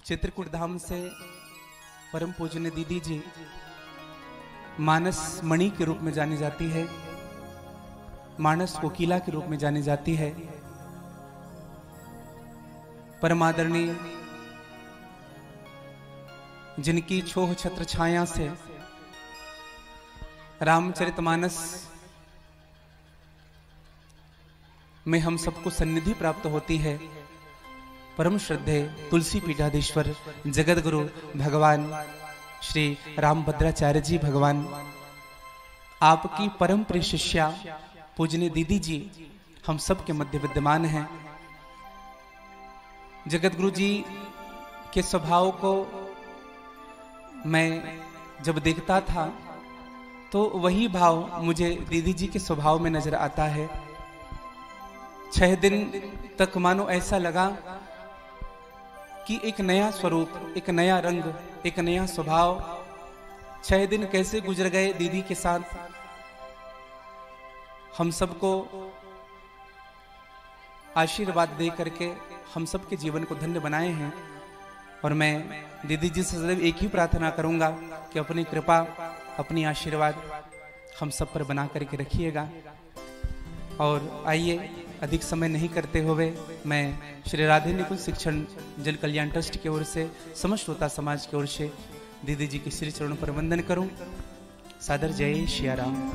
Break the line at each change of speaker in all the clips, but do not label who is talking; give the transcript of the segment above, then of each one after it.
चित्रकूट धाम से परम पूजनीय दीदी जी मानस मणि के रूप में जानी जाती है, मानस कोकिला के रूप में जानी जाती है। परम आदरणीय जिनकी छोह छत्र छाया से रामचरितमानस में हम सबको सन्निधि प्राप्त होती है, परम श्रद्धेय तुलसी पीठाधीश्वर जगत गुरु भगवान श्री रामभद्राचार्य जी भगवान, आपकी परम प्रिय शिष्या पूजनीय दीदी जी हम सब के मध्य विद्यमान हैं। जगत गुरु जी के स्वभाव को मैं जब देखता था तो वही भाव मुझे दीदी जी के स्वभाव में नजर आता है। 6 दिन तक मानो ऐसा लगा कि एक नया स्वरूप, एक नया रंग, एक नया स्वभाव। 6 दिन कैसे गुजर गए दीदी के साथ, हम सबको आशीर्वाद दे करके हम सबके जीवन को धन्य बनाए हैं। और मैं दीदी जी से सदैव एक ही प्रार्थना करूंगा कि अपनी कृपा, अपनी आशीर्वाद हम सब पर बना करके रखिएगा। और आइए अधिक समय नहीं करते हुए मैं श्री राधे निकुंज शिक्षण जन कल्याण ट्रस्ट की ओर से, समस्त श्रोता समाज की ओर से दीदी जी के श्री चरणों पर वंदन करूं। सादर जय श्री राम।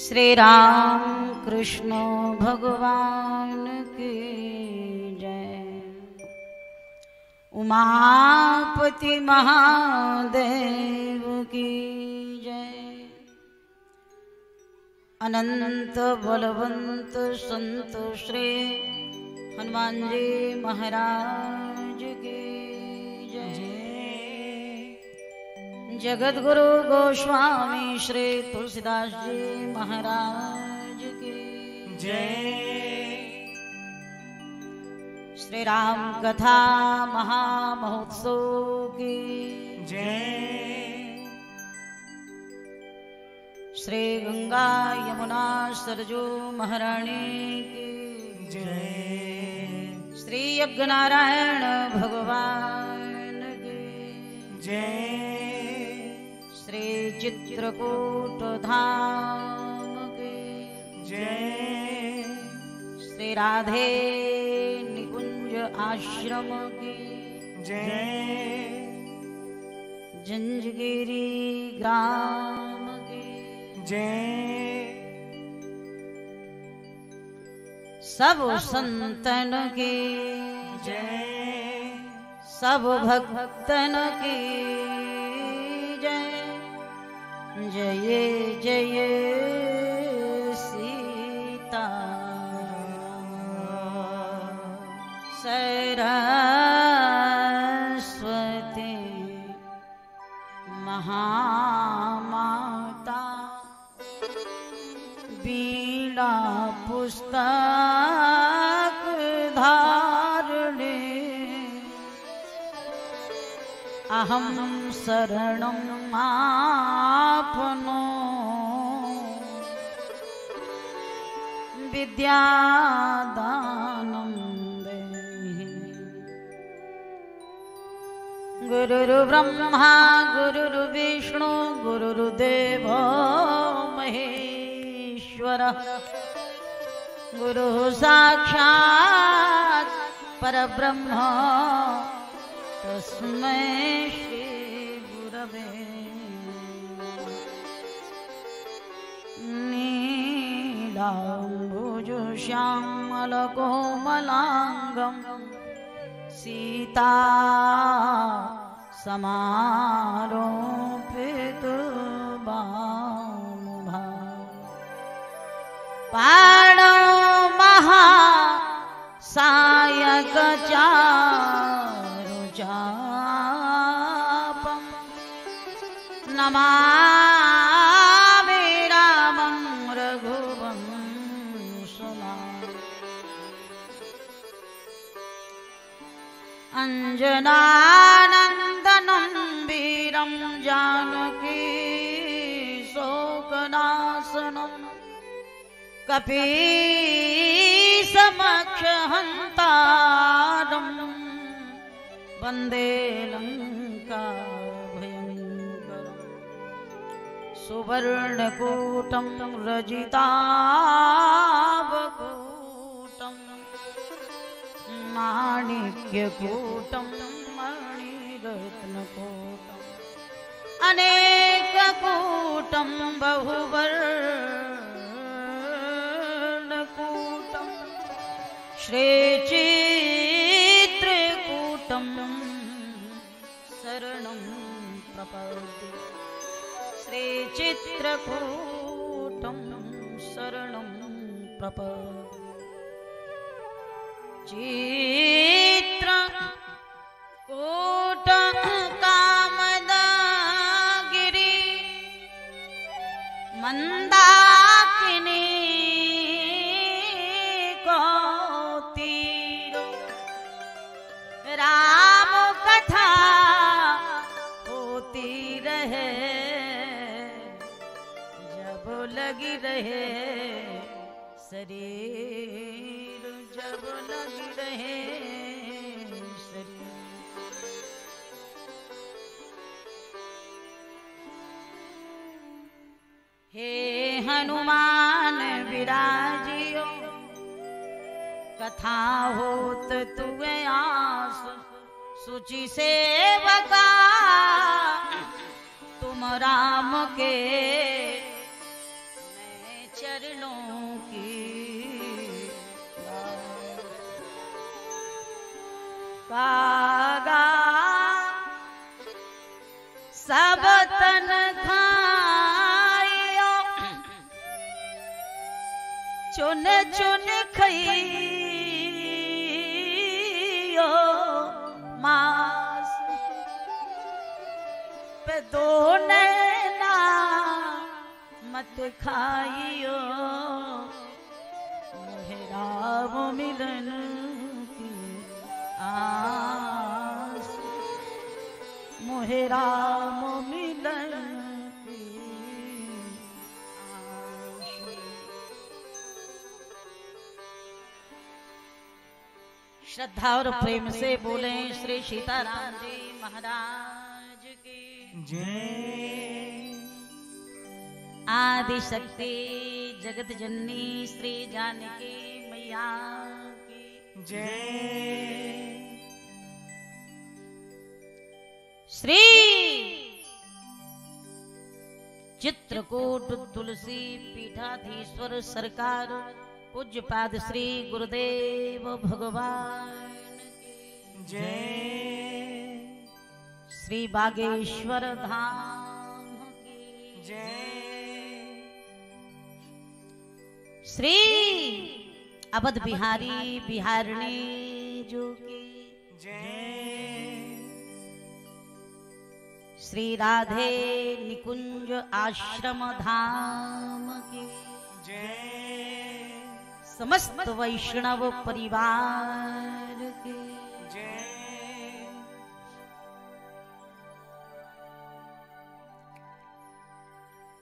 श्री राम कृष्ण भगवान की जय। उमापति महादेव की जय। अनंत बलवंत संत श्री हनुमान जी महाराज की जय। जगत गुरु गोस्वामी श्री तुलसीदास जी महाराज की जय। श्री राम कथा महामहोत्सव की जय। श्री गंगा यमुना सरजू महारानी की जय। श्री यज्ञनारायण भगवान की जय। श्री चित्रकूट धाम की जय। श्री राधे निकुंज आश्रम की
जय,
जंजगिरी ग्राम की
जय,
सब संतन की
जय,
सब भक्तन की जय। जय जय सीता सरस्वती महामाता बीड़ा पुस्तक धारणे अहम शरणम आपनो विद्यादानं देहि। गुरुर्ब्रह्मा गुरुर्विष्णु गुरुर्देवो महेश्वरः गुरुः साक्षात् परब्रह्म तस्मै श्री गुरवे नीलाम्बुजश्यामलकोमलाङ्गं सीता समारोपितबाहुभा पाणौ महा सायकचारुचापं नमामि रामं रघुवंशनाथं। अंजनानन्दनं वीरं जानकी शोकनाशनं कपीसमक्षहन्तारं वन्दे लङ्काभयङ्करम्। सुवर्णकूटं रजिताभकूटं माणिक्यकूटं मणिरत्नकूटम् अनेककूटं बहुवर्णकूटं श्रीचित्रकूटं शरणं प्रपद्ये। श्रीचित्रकूटं शरणं प्रपद्ये। चित्रकूट कामदगिरि मंदाकिनी कोतीरो राम कथा होती रहे जब लगी रहे शरीर जब लगी रहे शरीर। हे हनुमान विराजियो कथा होत तुए आस सुचि सेवका तुम राम के मैं चरणों की कागा सब तन खाइयो चुन चुन खइयो मास पे दो नैना मत खाइयो मोहे राम मिलन की आस मोहे राम मिलन की आस। श्रद्धा और प्रेम से बोले श्री सीताराम जी महाराज की
जय।
आदि शक्ति जगत जननी श्री जानकी मैया की
जय।
श्री चित्रकूट तुलसी पीठाधीश्वर सरकार पूज्यपाद श्री गुरुदेव भगवान
जय।
श्री बागेश्वर धाम की
जय।
श्री अवध बिहारी बिहारिणी जो की
जय।
श्री राधे निकुंज आश्रम धाम की
जय।
समस्त वैष्णव परिवार की
जय।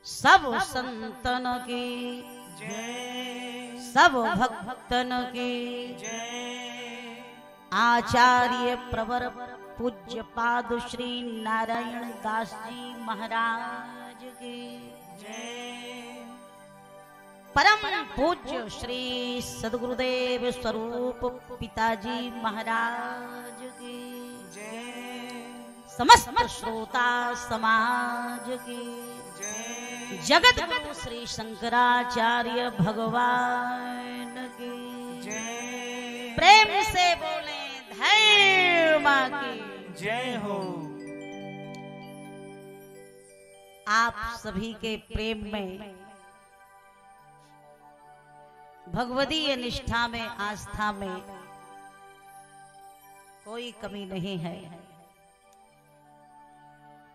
सब संतन की
जय।
सब भक्तन की
जय।
आचार्य प्रवर पूज्य पाद श्री नारायण दास जी महाराज की
जय।
परम पूज्य श्री सदगुरुदेव स्वरूप पिताजी महाराज की
जय।
समस्त श्रोता समाज की
जय।
जगत गुरु श्री शंकराचार्य भगवान की
जय।
प्रेम से बोले धर्म की
जय हो।
आप सभी के प्रेम में भगवदीय निष्ठा में आस्था में कोई कमी नहीं है,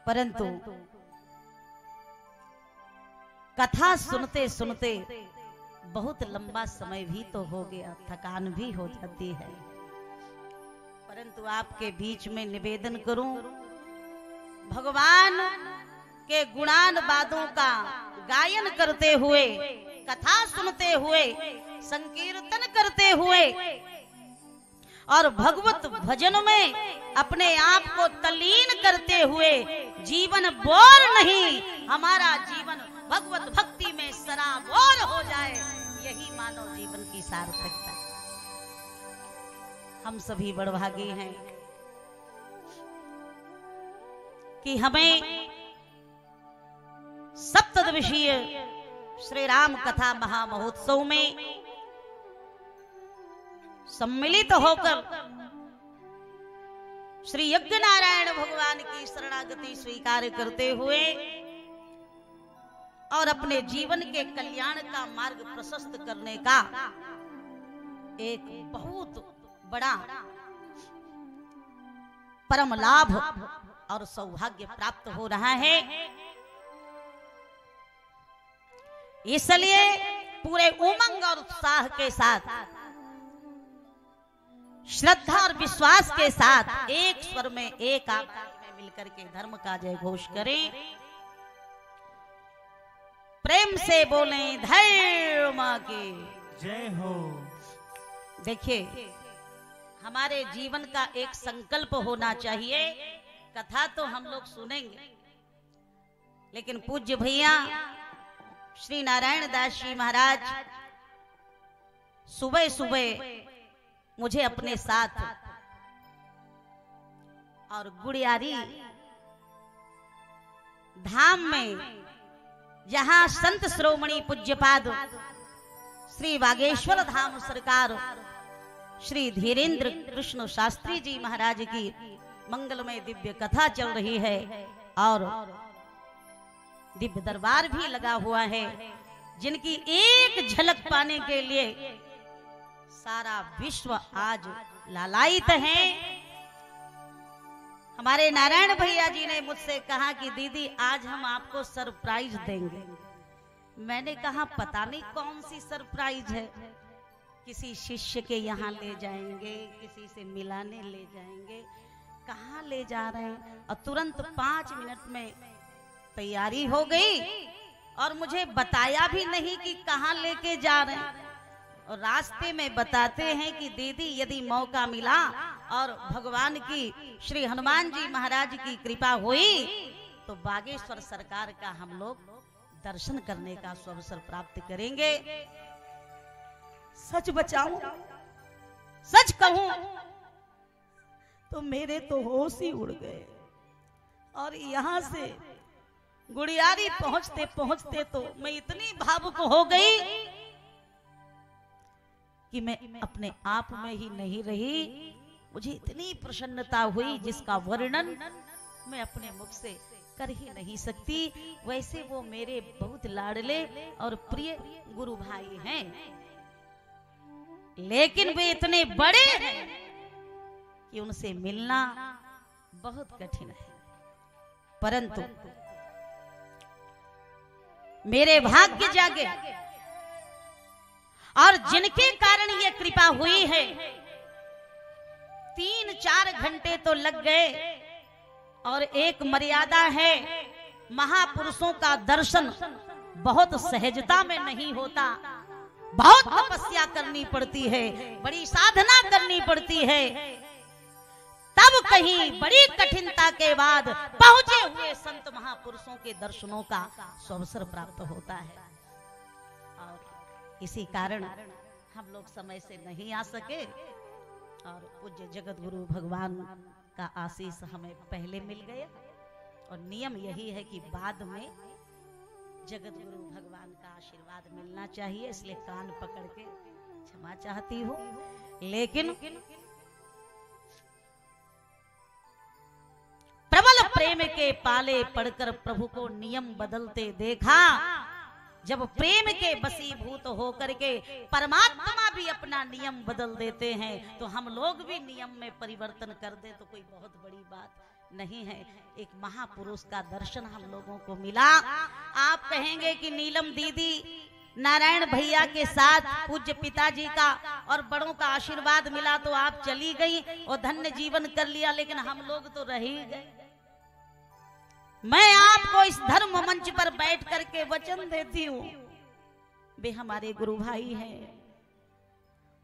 परंतु कथा सुनते सुनते बहुत लंबा समय भी तो हो गया, थकान भी हो जाती है। परंतु आपके बीच में निवेदन करूं, भगवान के गुणानुवादों का गायन करते हुए, कथा सुनते हुए, संकीर्तन करते हुए और भगवत भजन में अपने आप को तल्लीन करते हुए जीवन बोर नहीं, हमारा जीवन भगवत भक्ति में सराबोर हो जाए, यही मानव जीवन की सार्थकता। हम सभी बड़भागी हैं कि हमें सप्तदिवसीय श्री राम कथा महामहोत्सव में सम्मिलित होकर श्री यज्ञ नारायण भगवान की शरणागति स्वीकार करते हुए और अपने जीवन के कल्याण का मार्ग प्रशस्त करने का एक बहुत बड़ा परम लाभ और सौभाग्य प्राप्त हो रहा है। इसलिए पूरे उमंग और उत्साह के साथ, श्रद्धा और विश्वास के साथ एक स्वर में, एक आवाज में मिलकर के धर्म का जय घोष करें। प्रेम से बोलें धर्म की
जय हो।
देखिए, हमारे जीवन का एक संकल्प होना चाहिए। कथा तो हम लोग सुनेंगे, लेकिन पूज्य भैया श्री नारायण दास जी महाराज सुबह सुबह मुझे अपने साथ और गुड़ियारी धाम में, जहां संत श्रोमणी पूज्यपाद श्री बागेश्वर धाम सरकार श्री धीरेन्द्र कृष्ण शास्त्री जी महाराज की मंगलमय दिव्य कथा चल रही है और दिव्य दरबार भी लगा हुआ है, जिनकी एक झलक पाने के लिए सारा विश्व आज लालायित है। हमारे नारायण भैया जी ने मुझसे कहा कि दीदी आज हम आपको सरप्राइज देंगे। मैंने कहा पता नहीं कौन सी सरप्राइज है, किसी शिष्य के यहाँ ले जाएंगे, किसी से मिलाने ले जाएंगे, कहाँ ले जा रहे हैं। और तुरंत 5 मिनट में तैयारी हो गई और मुझे बताया भी नहीं कि कहाँ लेके जा रहे हैं। और रास्ते में बताते हैं कि दीदी यदि मौका मिला और भगवान की श्री हनुमान जी महाराज की कृपा हुई तो बागेश्वर सरकार का हम लोग दर्शन करने का अवसर प्राप्त करेंगे। सच बचाऊं, सच कहूं तो मेरे तो होश ही उड़ गए। और यहाँ से गुड़ियारी पहुंचते पहुंचते तो मैं इतनी भावुक हो गई कि मैं अपने आप में ही नहीं रही। मुझे इतनी प्रसन्नता हुई जिसका वर्णन मैं अपने मुख से कर ही नहीं सकती। वैसे वो मेरे बहुत लाडले और प्रिय गुरु भाई हैं, लेकिन वे इतने बड़े हैं कि उनसे मिलना बहुत कठिन है। परंतु मेरे भाग्य जागे और जिनके कारण ये कृपा हुई है, 3-4 घंटे तो लग गए। और एक मर्यादा है, महापुरुषों का दर्शन बहुत सहजता में नहीं होता, बहुत तपस्या करनी पड़ती है, बड़ी साधना करनी पड़ती है, तब कहीं बड़ी कठिनता के बाद पहुंचे हुए संत महापुरुषों के दर्शनों का अवसर प्राप्त होता है। और इसी कारण हम लोग समय से नहीं आ सके और पूज्य जगत गुरु भगवान का आशीष हमें पहले मिल गया। और नियम यही है कि बाद में जगत गुरु भगवान का आशीर्वाद मिलना चाहिए, इसलिए कान पकड़ के क्षमा चाहती हूँ। लेकिन प्रबल प्रेम के पाले पड़कर प्रभु को नियम बदलते देखा। जब प्रेम के वशीभूत होकर के परमात्मा भी अपना नियम बदल देते हैं, तो हम लोग भी नियम में परिवर्तन कर दे तो कोई बहुत बड़ी बात नहीं है। एक महापुरुष का दर्शन हम लोगों को मिला। आप कहेंगे कि नीलम दीदी नारायण भैया के साथ पूज्य पिताजी का और बड़ों का आशीर्वाद मिला तो आप चली गई और धन्य जीवन कर लिया, लेकिन हम लोग तो रह ही गए। मैं आपको इस धर्म मंच पर बैठ करके वचन देती हूँ, वे हमारे गुरु भाई हैं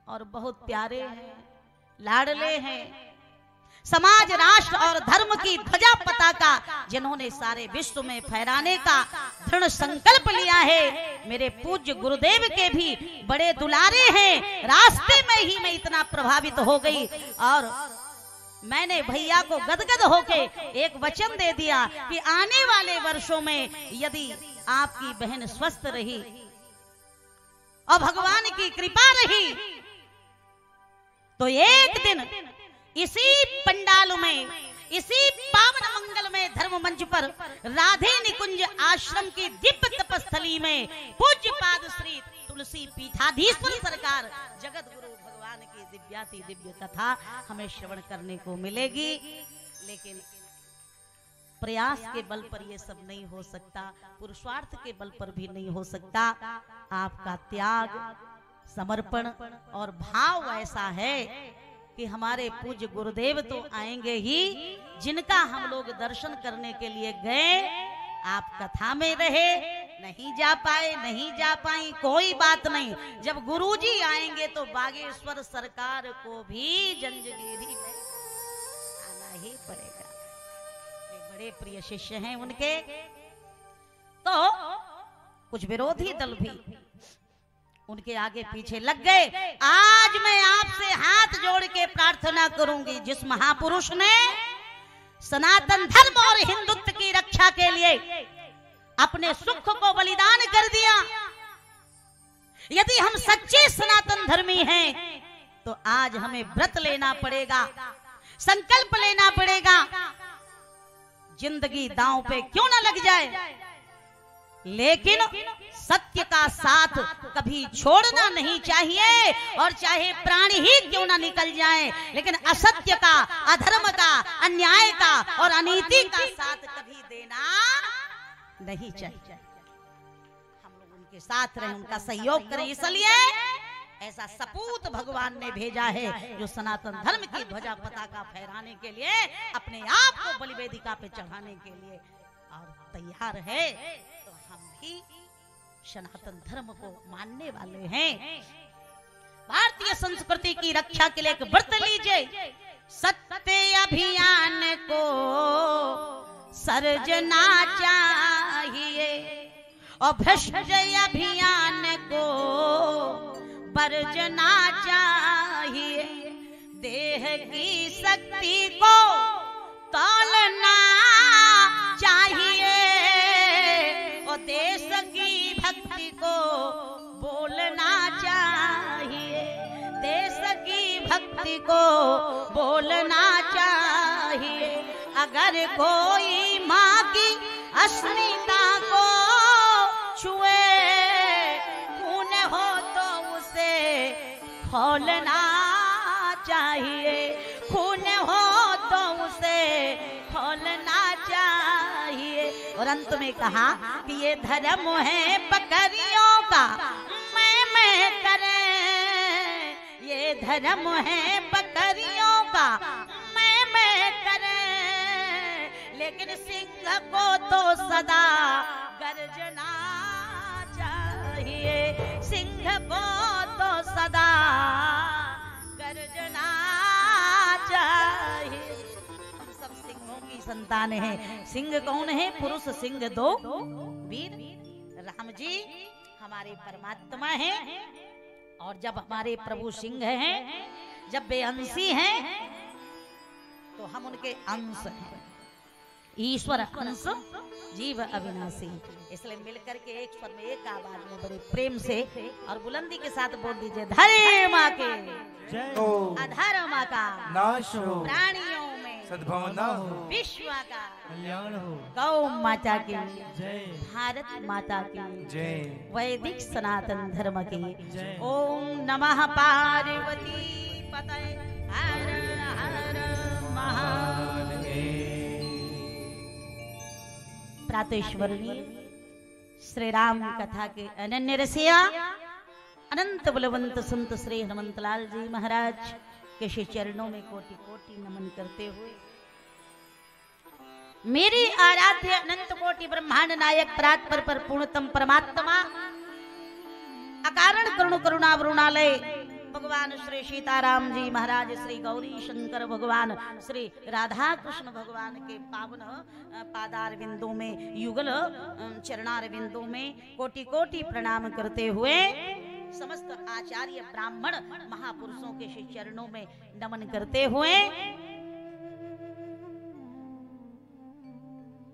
और बहुत प्यारे हैं, लाडले हैं। समाज, राष्ट्र और धर्म की ध्वजा पताका जिन्होंने सारे विश्व में फहराने का दृढ़ संकल्प लिया है, मेरे पूज्य गुरुदेव के भी बड़े दुलारे हैं। रास्ते में ही मैं इतना प्रभावित हो गई और मैंने भैया को गदगद होके एक वचन दे दिया कि आने वाले वर्षों में यदि आपकी बहन स्वस्थ रही और भगवान की कृपा रही तो एक दिन इसी पंडाल में, इसी पावन मंगल में धर्म मंच पर राधे निकुंज आश्रम की दिव्य तपस्थली में पूज्य पाद श्री तुलसी पीठाधीश्वर सरकार जगत गुरु भगवान की दिव्याति दिव्य कथा हमें श्रवण करने को मिलेगी। लेकिन प्रयास के बल पर यह सब नहीं हो सकता, पुरुषार्थ के बल पर भी नहीं हो सकता। आपका त्याग, समर्पण और भाव ऐसा है कि हमारे पूज्य गुरुदेव तो आएंगे ही, जिनका हम लोग दर्शन करने के लिए गए, आप कथा में रहे, नहीं जा पाए, नहीं जा पाई, कोई बात नहीं। जब गुरुजी आएंगे तो बागेश्वर सरकार को भी जंजगिरी में आना ही पड़ेगा। वे बड़े प्रिय शिष्य हैं उनके। तो कुछ विरोधी दल भी उनके आगे पीछे लग गए। आज मैं आपसे हाथ जोड़ के प्रार्थना करूंगी, जिस महापुरुष ने सनातन धर्म और हिंदुत्व की रक्षा के लिए अपने सुख को बलिदान कर दिया, यदि हम सच्चे सनातन धर्मी हैं तो आज हमें व्रत लेना पड़ेगा, संकल्प लेना पड़ेगा। जिंदगी दांव पे क्यों ना लग जाए, लेकिन सत्य का साथ कभी छोड़ना नहीं चाहिए। और चाहे प्राण ही क्यों ना निकल जाए, लेकिन असत्य का, अधर्म का, अन्याय का और अनीति का साथ कभी देना नहीं चाहिए। हम लोग उनके साथ रहें, उनका सहयोग करें। इसलिए ऐसा सपूत भगवान ने भेजा है जो सनातन धर्म की ध्वजा पताका फहराने के लिए, अपने आप को बलिवेदिका पे चढ़ाने के लिए और तैयार है। तो हम भी सनातन धर्म को मानने वाले हैं। भारतीय संस्कृति की रक्षा के लिए एक व्रत लीजिए। सत्य अभियान को सर्जना चाहिए और भ्रष्ट अभियान को वर्जना चाहिए। देह की शक्ति को तौलना भक्ति को बोलना चाहिए। अगर कोई माँ की अस्मिता को छुए, खून हो तो उसे खोलना चाहिए, खून हो तो उसे खोलना चाहिए। और अंत में कहा कि ये धर्म है बकरियों का मैं करे, ये धर्म है बकरियों का मैं करे, लेकिन सिंह को तो सदा गर्जना चाहिए, सिंह को तो सदा गर्जना चाहिए। हम सब सिंहों की संतान हैं। सिंह कौन है? पुरुष सिंह दो वीर। राम जी हमारे परमात्मा हैं, और जब हमारे प्रभु सिंह हैं, जब बेअंशी हैं, तो हम उनके अंश हैं। ईश्वर अंश जीव अविनाशी। इसलिए मिलकर के एक स्वर में एक आवाज में बड़े प्रेम से और बुलंदी के साथ बोल दीजिए, धर्म के अधर्म का
नाश हो,
प्राणियों में
सद्भावना हो,
विश्व का
कल्याण हो।
गौ माता की
जय,
भारत माता की
जय,
वैदिक सनातन धर्म की
जय।
ओम नमः पार्वती पतये हर हर महादेव। प्रातःस्मरणीय श्री राम कथा के अनन्य रसिया अनंत बलवंत संत श्री हनुमंतलाल जी महाराज के श्री चरणों में कोटि कोटि नमन करते हुए, मेरी आराध्य अनंत कोटि ब्रह्मांड नायक परात्पर पर पूर्णतम परमात्मा अकारण करुण करुणा वरुणालय भगवान श्री सीताराम जी महाराज, श्री गौरी शंकर भगवान, श्री राधा कृष्ण भगवान के पावन पादार बिंदु में, युगल चरणार बिंदु में कोटि कोटि प्रणाम करते हुए, समस्त आचार्य ब्राह्मण महापुरुषों के श्री चरणों में नमन करते हुए,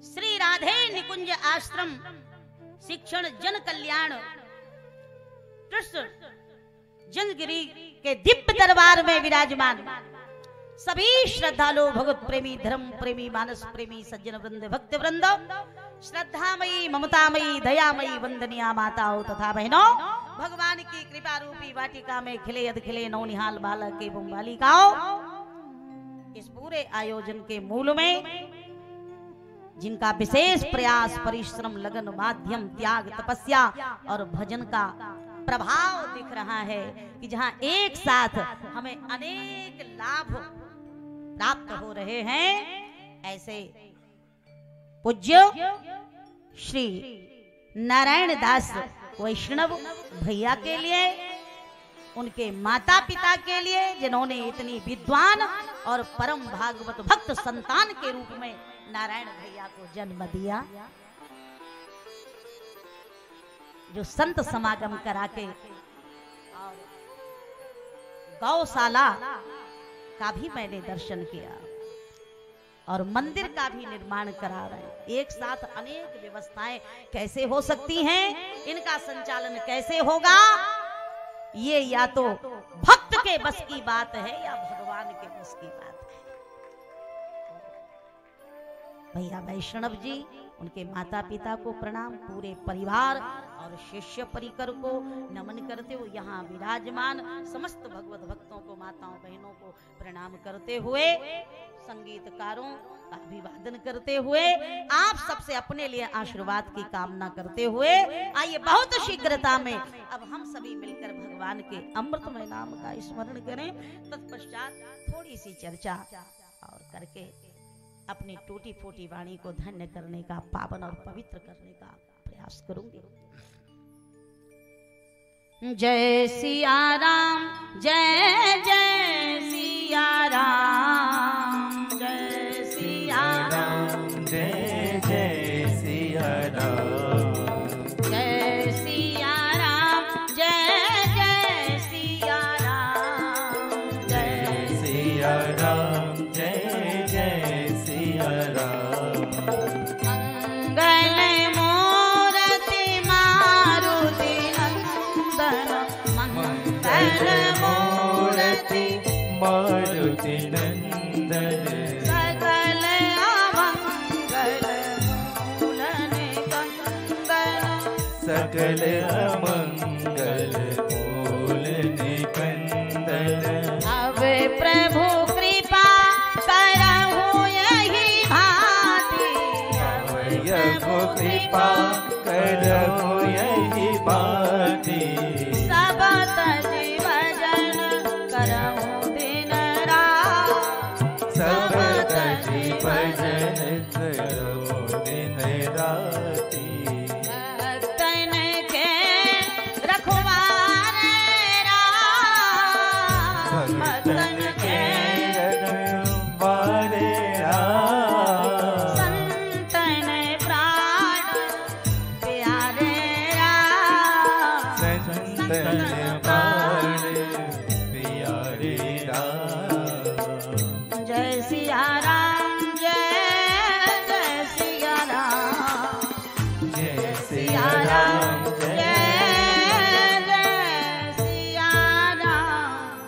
श्री राधे निकुंज आश्रम शिक्षण जन कल्याण ट्रस्ट जंजगिरी के दिव्य दरबार में विराजमान सभी श्रद्धालु, भगवत प्रेमी, धर्म प्रेमी, मानस प्रेमी, सज्जन वृंद, भक्त वृंद, श्रद्धामयी, ममतामयी, दयामयी वंदनिया माताओं तथा बहनों, भगवान की कृपा रूपी वाटिका में खिले अधखिले नौनिहाल बालक एवं बालिकाओं, इस पूरे आयोजन के मूल में जिनका विशेष प्रयास, परिश्रम, लगन, माध्यम, त्याग, तपस्या और भजन का प्रभाव दिख रहा है कि जहां एक साथ हमें अनेक लाभ प्राप्त हो रहे हैं, ऐसे पूज्य श्री नारायण दास वैष्णव भैया के लिए, उनके माता पिता के लिए, जिन्होंने इतनी विद्वान और परम भागवत भक्त संतान के रूप में नारायण भैया को जन्म दिया, जो संत समागम करा के और गौशाला का भी मैंने दर्शन किया और मंदिर का भी निर्माण करा रहे हैं। एक साथ अनेक व्यवस्थाएं कैसे हो सकती हैं, इनका संचालन कैसे होगा, ये या तो भक्त के बस की बात है या भगवान के बस की बात है। भैया वैष्णव जी, उनके माता पिता को प्रणाम, पूरे परिवार और शिष्य परिकर को नमन करते हुए, यहाँ विराजमान समस्त भगवत भक्तों को, माताओं बहनों को प्रणाम करते हुए, संगीतकारों का अभिवादन करते हुए, आप सबसे अपने लिए आशीर्वाद की कामना करते हुए, आइए बहुत शीघ्रता में अब हम सभी मिलकर भगवान के अमृतमय नाम का स्मरण करें। तत्पश्चात थोड़ी सी चर्चा और करके अपनी टूटी फूटी वाणी को धन्य करने का, पावन और पवित्र करने का प्रयास करूंगी। जय सिया राम, जय जय सिया राम, जय सिया राम,
जय जय सिया राम,
जय सिया राम, जय जय सिया राम, जय
सिया राम, जय जय सिया राम।
मंगल मूर्ति मारुति नंदन, मंगल मूर्ति
मूर्ति मारुति नंदन
सकल अमंगल मूल निकंदन
सकल अमंगल मूल निकंदन
अब प्रभु कृपा करहु यही भांति
यहो कृपा करहु यही बाती
सब तजी भजन करहु दिन रात
सब तजी भजन करहु दिन राती
भक्तन के रखवारे राम भक्तन के
बारे
संतन प्राण प्यारे राम
संतन प्राण प्यारे राम
जय सिया राम जय सिया राम
जय
सिया राम जय सिया राम।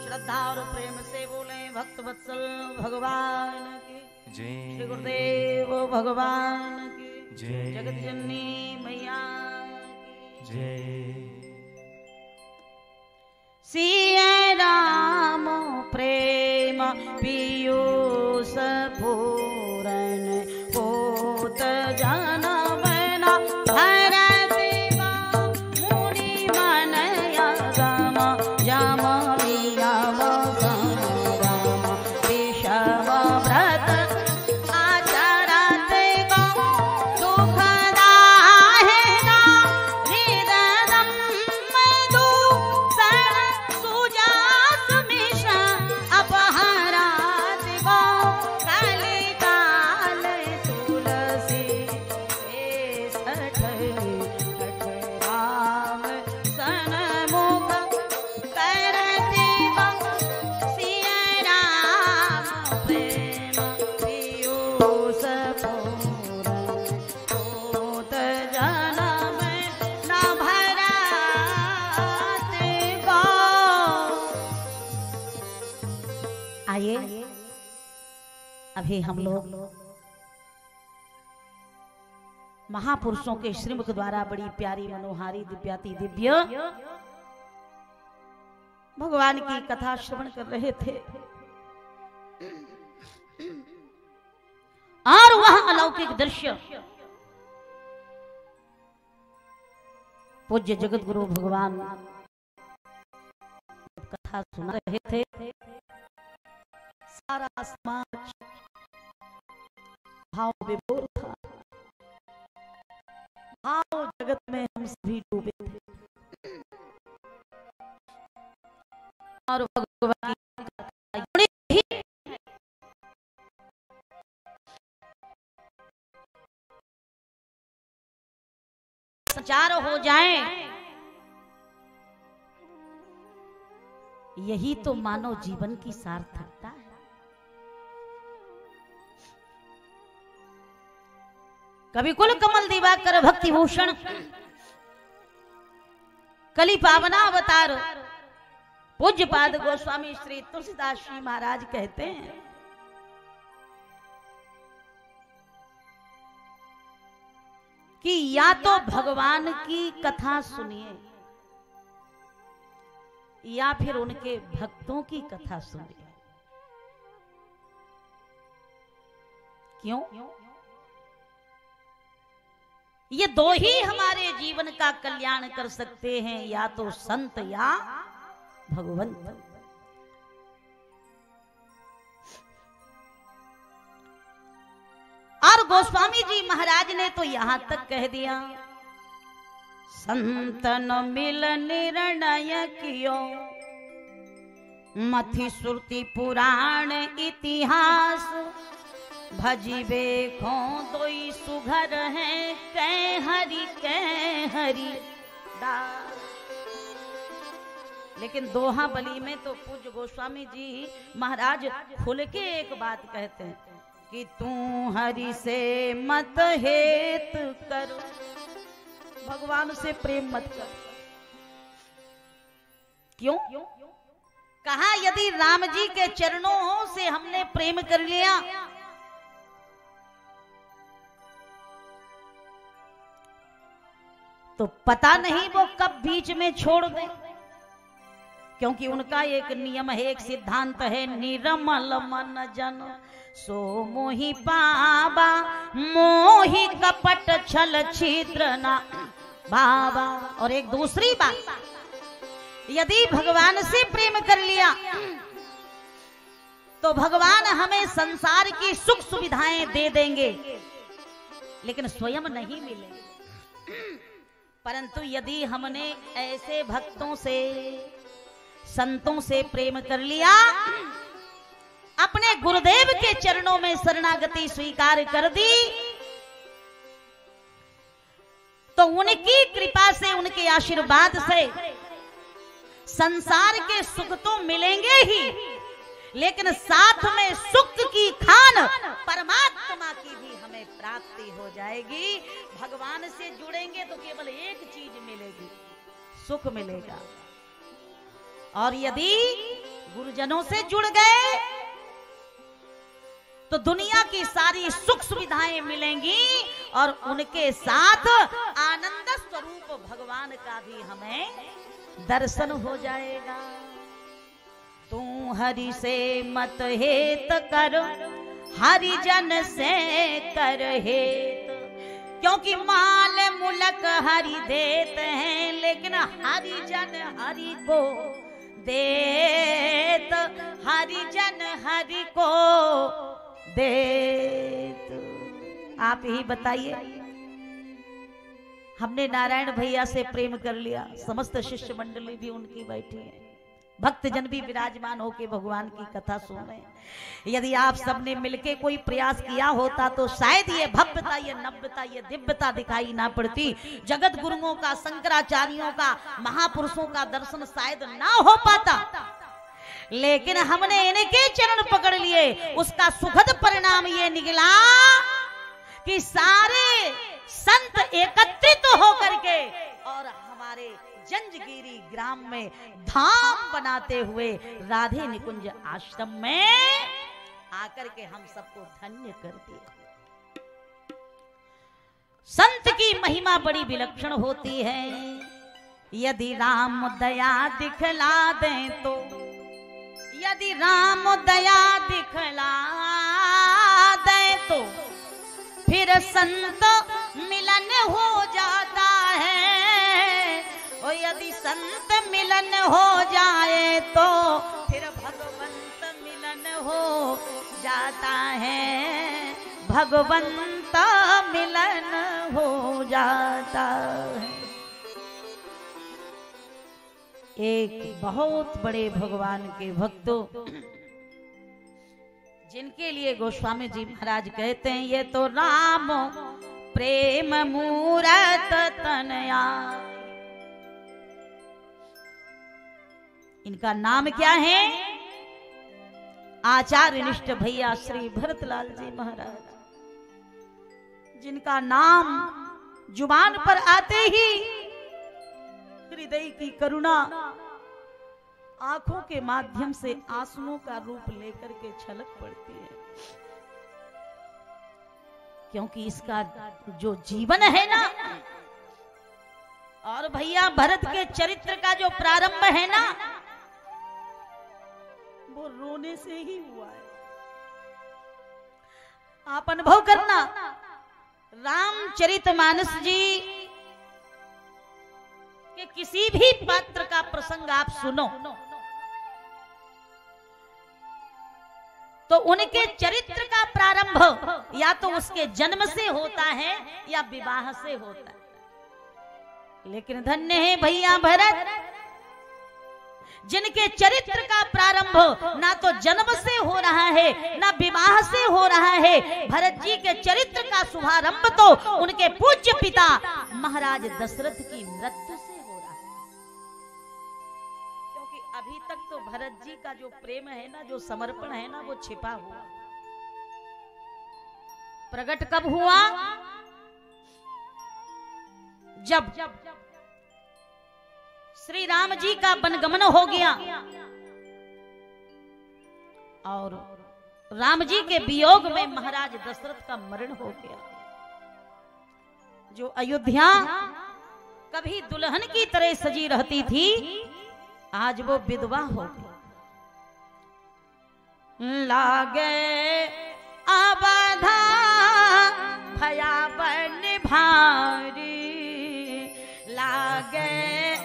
श्रद्धा और प्रेम से बोले भक्त वत्सल भगवान की श्री
जय
गुरुदेव भगवान की
जय
जगत जननी मैया की
जय
सिया राम प्रेम पीयूष पूरन पोत जन बना भरति मुनि मन यम यम वियम संगम विषम व्रत आचरत दुख दाहिना हृदयम मधु सुजात मिश्र अपहरात कलि काल तुलसी राम सनमुख करति सिया राम प्रेम पीयूष पूरन पोत जनम न भरत गो। आइए अभी हम लोग महापुरुषों के श्रीमुख द्वारा बड़ी प्यारी मनोहारी दिव्याति दिव्य भगवान की कथा श्रवण कर रहे थे और वह अलौकिक दृश्य पूज्य जगत गुरु भगवान कथा सुना रहे थे। सारा समाज भाव विभोर था, भाव जगत में हम सभी डूबे थे और भगवान की कथा बड़ी ही संचार हो जाए, यही तो मानव जीवन की सार्थकता है। कवि कुल कमल दिवाकर भक्ति भूषण कली पावना अवतार पूज्य पाद गोस्वामी श्री तुलसीदास जी महाराज कहते हैं कि या तो भगवान की कथा सुनिए या फिर उनके भक्तों की कथा सुनिए। क्यों? ये दो ही हमारे जीवन का कल्याण कर सकते हैं, या तो संत या भगवंत। और गोस्वामी जी महाराज ने तो यहां तक कह दिया, संतन मिल निर्णय कियो मथि श्रुति पुराण इतिहास भजिबे खो दोई सुघर है कै हरि दास। लेकिन दोहा बली में तो पूज्य गोस्वामी जी महाराज खुल के एक बात कहते हैं कि तू हरि से मत हेत कर, भगवान से प्रेम मत कर। क्यों? कहा यदि राम जी के चरणों से हमने प्रेम कर लिया तो पता नहीं वो कब बीच में छोड़ दे, क्योंकि उनका एक नियम है, एक सिद्धांत है, निरमल मन जन सो मोहि पावा, मोहि कपट छल छिद्र ना भावा। और एक दूसरी बात, यदि भगवान से प्रेम कर लिया तो भगवान हमें संसार की सुख सुविधाएं दे देंगे, लेकिन स्वयं नहीं मिलेंगे। परंतु यदि हमने ऐसे भक्तों से, संतों से प्रेम कर लिया, अपने गुरुदेव के चरणों में शरणागति स्वीकार कर दी, तो उनकी कृपा से, उनके आशीर्वाद से संसार के सुख तो मिलेंगे ही, लेकिन साथ में सुख की खान परमात्मा की भी हमें प्राप्ति हो जाएगी। भगवान से जुड़ेंगे तो केवल एक चीज मिलेगी, सुख मिलेगा। और यदि गुरुजनों से जुड़ गए तो दुनिया की सारी सुख सुविधाएं मिलेंगी और उनके साथ आनंद स्वरूप भगवान का भी हमें दर्शन हो जाएगा। तू हरि से मत हेत कर, हरिजन से कर हेत, क्योंकि माल मुलक हरि देते हैं, लेकिन हरिजन हरि को देत, हरिजन हरि को देत। आप ही बताइए, हमने नारायण भैया से प्रेम कर लिया, समस्त शिष्य मंडली भी उनकी बैठी है, भक्तजन भी विराजमान होके भगवान की कथा सुन रहे हैं। यदि आप सबने मिलके कोई प्रयास किया होता तो शायद ये भव्यता, ये नव्यता, ये दिव्यता दिखाई ना पड़ती। जगत गुरुओं का, शंकराचार्यों का, महापुरुषों का दर्शन शायद ना हो पाता, लेकिन हमने इनके चरण पकड़ लिए, उसका सुखद परिणाम ये निकला कि सारे संत एकत्रित होकर के और हमारे जंजगिरी ग्राम में धाम बनाते हुए राधे निकुंज आश्रम में आकर के हम सबको धन्य कर दिया। संत की महिमा बड़ी विलक्षण होती है। यदि राम दया दिखला दें तो, यदि राम दया दिखला दें तो फिर संत मिलन हो जाता है, और यदि संत मिलन हो जाए तो फिर भगवंत मिलन हो जाता है, भगवंत मिलन हो जाता है। एक बहुत बड़े भगवान के भक्तों, जिनके लिए गोस्वामी जी महाराज कहते हैं, ये तो राम प्रेम मूरत तनया। इनका नाम क्या है? आचार्य निष्ठ भैया श्री भरतलाल जी महाराज, जिनका नाम जुबान पर आते ही हृदय की करुणा आंखों के माध्यम से आंसुओं का रूप लेकर के छलक पड़ती है, क्योंकि इसका जो जीवन है ना, और भैया भरत के चरित्र का जो प्रारंभ है ना, वो रोने से ही हुआ है। आप अनुभव करना, रामचरितमानस जी के किसी भी पात्र का प्रसंग आप सुनो तो उनके चरित्र का प्रारंभ या तो उसके जन्म से होता है या विवाह से होता है। लेकिन धन्य है भैया भरत, जिनके चरित्र का प्रारंभ ना तो जन्म से हो रहा है ना विवाह से हो रहा है। भरत जी के चरित्र का शुभारंभ तो उनके पूज्य पिता महाराज दशरथ की मृत्यु से हो रहा है, क्योंकि अभी तक तो भरत जी का जो प्रेम है ना, जो समर्पण है ना, वो छिपा हुआ। प्रकट कब हुआ? जब श्री राम जी का वनगमन हो गया, और राम जी के वियोग में महाराज दशरथ का मरण हो गया। जो अयोध्या कभी दुल्हन की तरह सजी रहती थी, आज वो विधवा हो गई। लागे अवधा भयावन भारी, लागे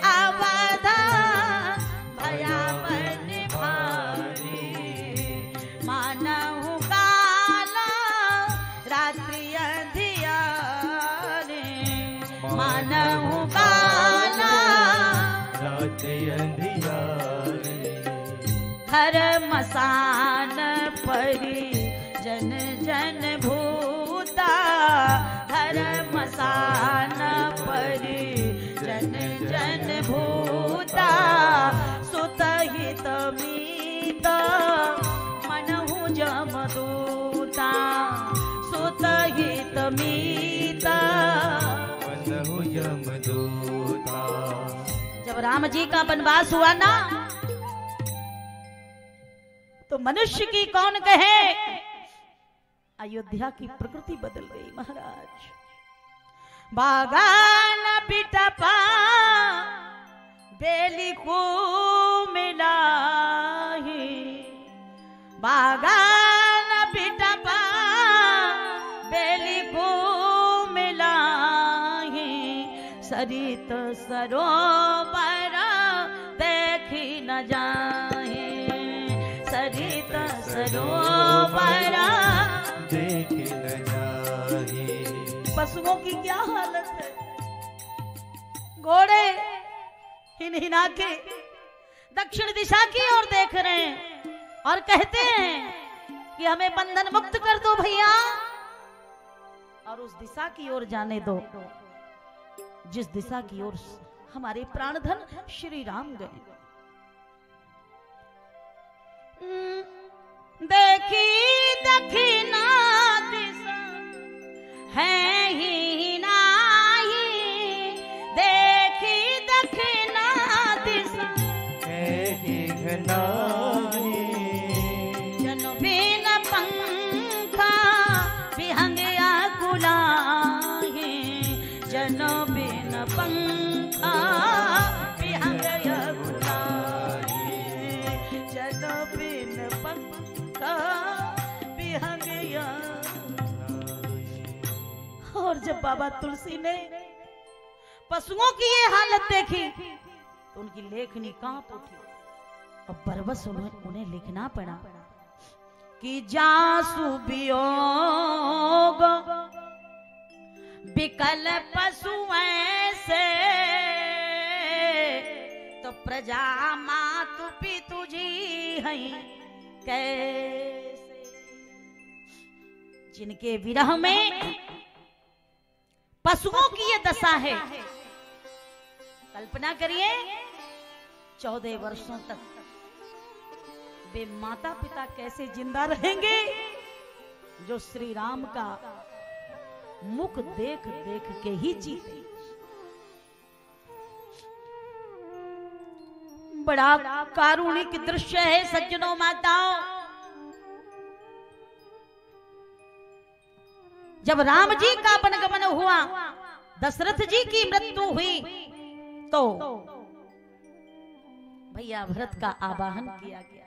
अवधा भयावन भारी, मानहु काला रात्रि अंधियारे, मानहु काला
रात्रि अंधियारे,
घर मसान परी जन जन भूता, घर मसान परी जन जन भूता, सुतहित मीत मनहु जमदूता, सुतहित मीत
मनहु यमदूता।
जब राम जी का वनवास हुआ ना, तो मनुष्य की कौन कहे, अयोध्या की प्रकृति बदल गई महाराज। बागान बिटपा बेली को मिलाही, बागान बिटपा बेली को मिलाही, सरित सरोवर देखी न जाए, सरित सरोवर
देखे न जाए।
पशुओं की क्या हालत है, घोड़े हिन हिना के दक्षिण दिशा की ओर देख रहे हैं और कहते हैं कि हमें बंधन मुक्त कर दो भैया, और उस दिशा की ओर जाने दो जिस दिशा की ओर हमारे प्राणधन श्री राम गए। देखी दक्षिणा दिशा है ही नाही, देखी दक्षिणा दिशा
है ही नाही,
जन बिन पंखा विहंगया कुलाही, जन बिन पंखा विहंगया कुलाही, जन बिन पंखा विहंगया। और जब बाबा तुलसी ने पशुओं की ये हालत देखी तो उनकी लेखनी कांप उठी और बरबस उन्हें लिखना पड़ा कि जासु वियोग विकल पशु ऐसे, तो प्रजा मातु पितु जी हैं कैसे। जिनके विरह में पशुओं की ये दशा है, कल्पना करिए 14 वर्षों तक वे माता पिता कैसे जिंदा रहेंगे, जो श्री राम का मुख देख देख के ही जीते। बड़ा कारुणिक दृश्य है सज्जनों माताओं। जब राम जी का वनगमन हुआ, दशरथ जी की मृत्यु हुई, तो भैया भरत का आवाहन किया गया।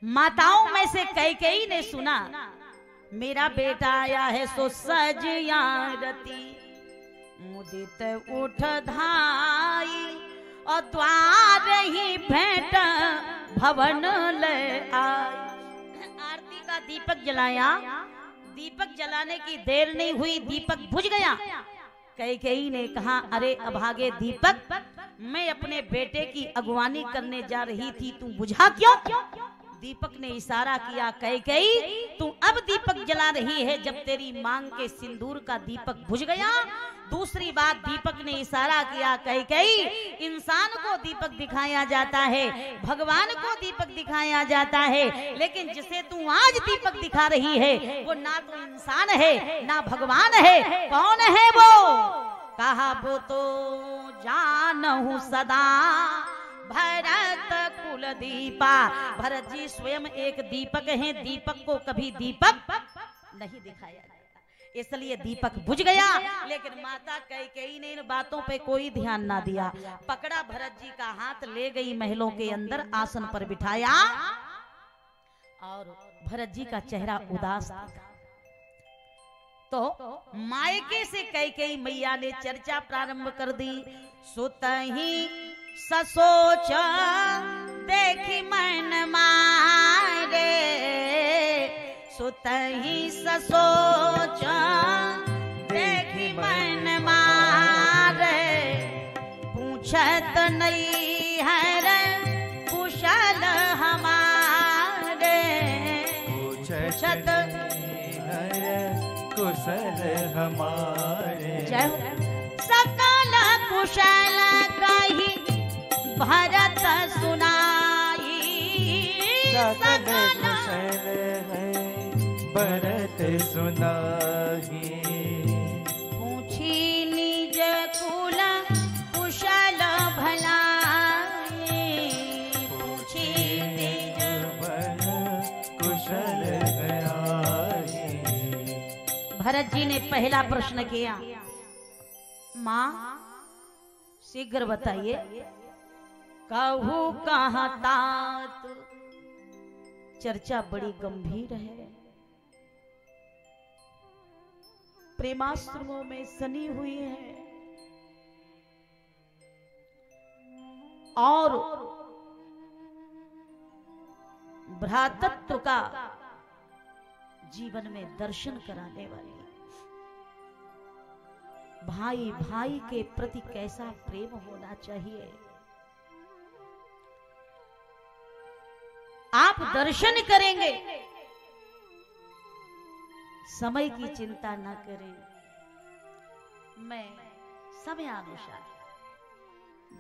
माताओं में से कैकेयी ने सुना, मेरा बेटा आया है सो सजियारती, मुदित उठ धाई और द्वार ही भेंट भवन ले आई। आरती का दीपक जलाया, दीपक जलाने की देर नहीं हुई, दीपक बुझ गया। कैकेयी ने कहा, अरे अभागे दीपक, मैं अपने बेटे की अगवानी करने जा रही थी, तू बुझा क्यों? दीपक ने इशारा किया, कैकेयी तू अब दीपक जला रही है जब तेरी मांग के सिंदूर का दीपक बुझ गया। दूसरी बात, दीपक ने इशारा किया, कैकेयी इंसान को दीपक दिखाया जाता है, भगवान को दीपक दिखाया जाता है, लेकिन जिसे तू आज दीपक दिखा रही है वो ना तो इंसान है ना भगवान है। कौन है वो? कहा वो तो जानहु सदा भरत कुल दीपा। भरत जी स्वयं एक दीपक हैं, दीपक को कभी दीपक नहीं दिखाया जाता, इसलिए दीपक बुझ गया। लेकिन माता कैकेयी ने इन बातों पे कोई ध्यान ना दिया। पकड़ा भरत जी का हाथ, ले गई महलों के अंदर, आसन पर बिठाया और भरत जी का चेहरा उदास था। तो मायके से कैकेयी मैया ने चर्चा प्रारंभ कर दी। सुतहि ससोच देखी मन मारे, सुतहि ससोच देखी मन मारे, पूछत नहीं है रे कुशल हमारे, पूछत
कुशल हमारे।
सकल कुशल कही भरत सुनाई,
सकल कुशल है भरत सुनाई।
पूछी निज कुल कुशल भलाई, पूछी निज
कुशल भलाई।
भरत जी ने पहला प्रश्न किया, माँ शीघ्र बताइए, कहू कहाँ तात। चर्चा बड़ी गंभीर है, प्रेमाश्रमों में सनी हुई है और भ्रातृत्व का जीवन में दर्शन कराने वाली। भाई भाई के प्रति कैसा प्रेम होना चाहिए, आप दर्शन करेंगे, समय की चिंता न करें। मैं समय अनुसार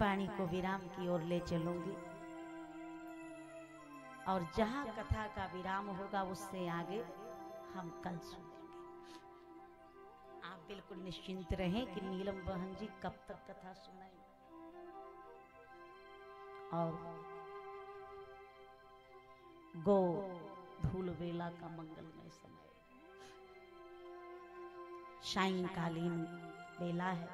वाणी को विराम की ओर ले चलूंगी और जहां कथा का विराम होगा उससे आगे हम कल सुनेंगे। आप बिल्कुल निश्चिंत रहें कि नीलम बहन जी कब तक कथा सुनाएंगे और गो धूल वेला का मंगलमय समय, सायंकालीन बेला है,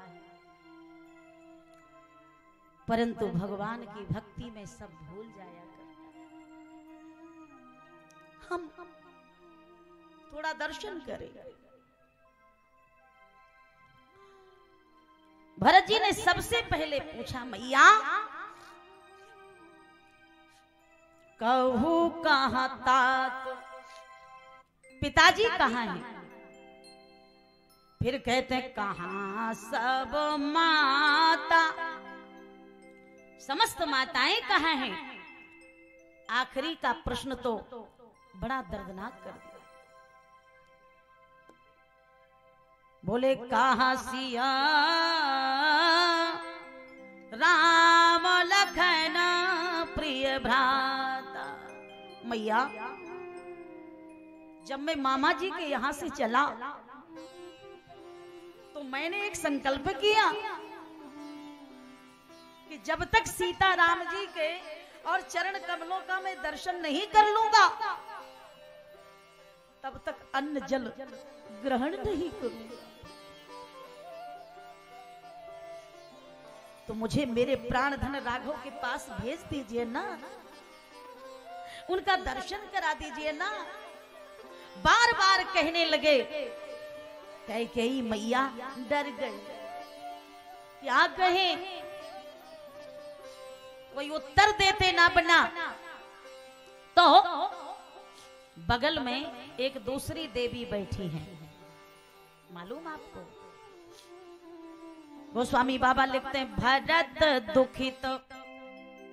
परंतु भगवान की भक्ति में सब भूल जाया करता है। हम थोड़ा दर्शन करें। भरत जी ने सबसे पहले पूछा, मैया कहू कहाँ तात, पिताजी कहाँ हैं? फिर कहते हैं कहाँ सब माता, समस्त माताएं कहाँ हैं? आखिरी का प्रश्न तो बड़ा दर्दनाक कर दिया। बोले कहाँ सिया राम लखन प्रिय भ्राता। मैया जब मैं मामा जी के यहां से चला तो मैंने एक संकल्प किया कि जब तक सीता राम जी के और चरण कमलों का मैं दर्शन नहीं कर लूंगा तब तक अन्न जल ग्रहण नहीं करूंगा। तो मुझे मेरे प्राण धन राघव के पास भेज दीजिए ना, उनका दर्शन करा दीजिए ना। बार बार कहने लगे। कैकेयी मैया डर गई, क्या कहे, कोई उत्तर देते ना बना। तो बगल में एक दूसरी देवी बैठी है, मालूम आपको? गोस्वामी बाबा लिखते हैं, भरत दुखित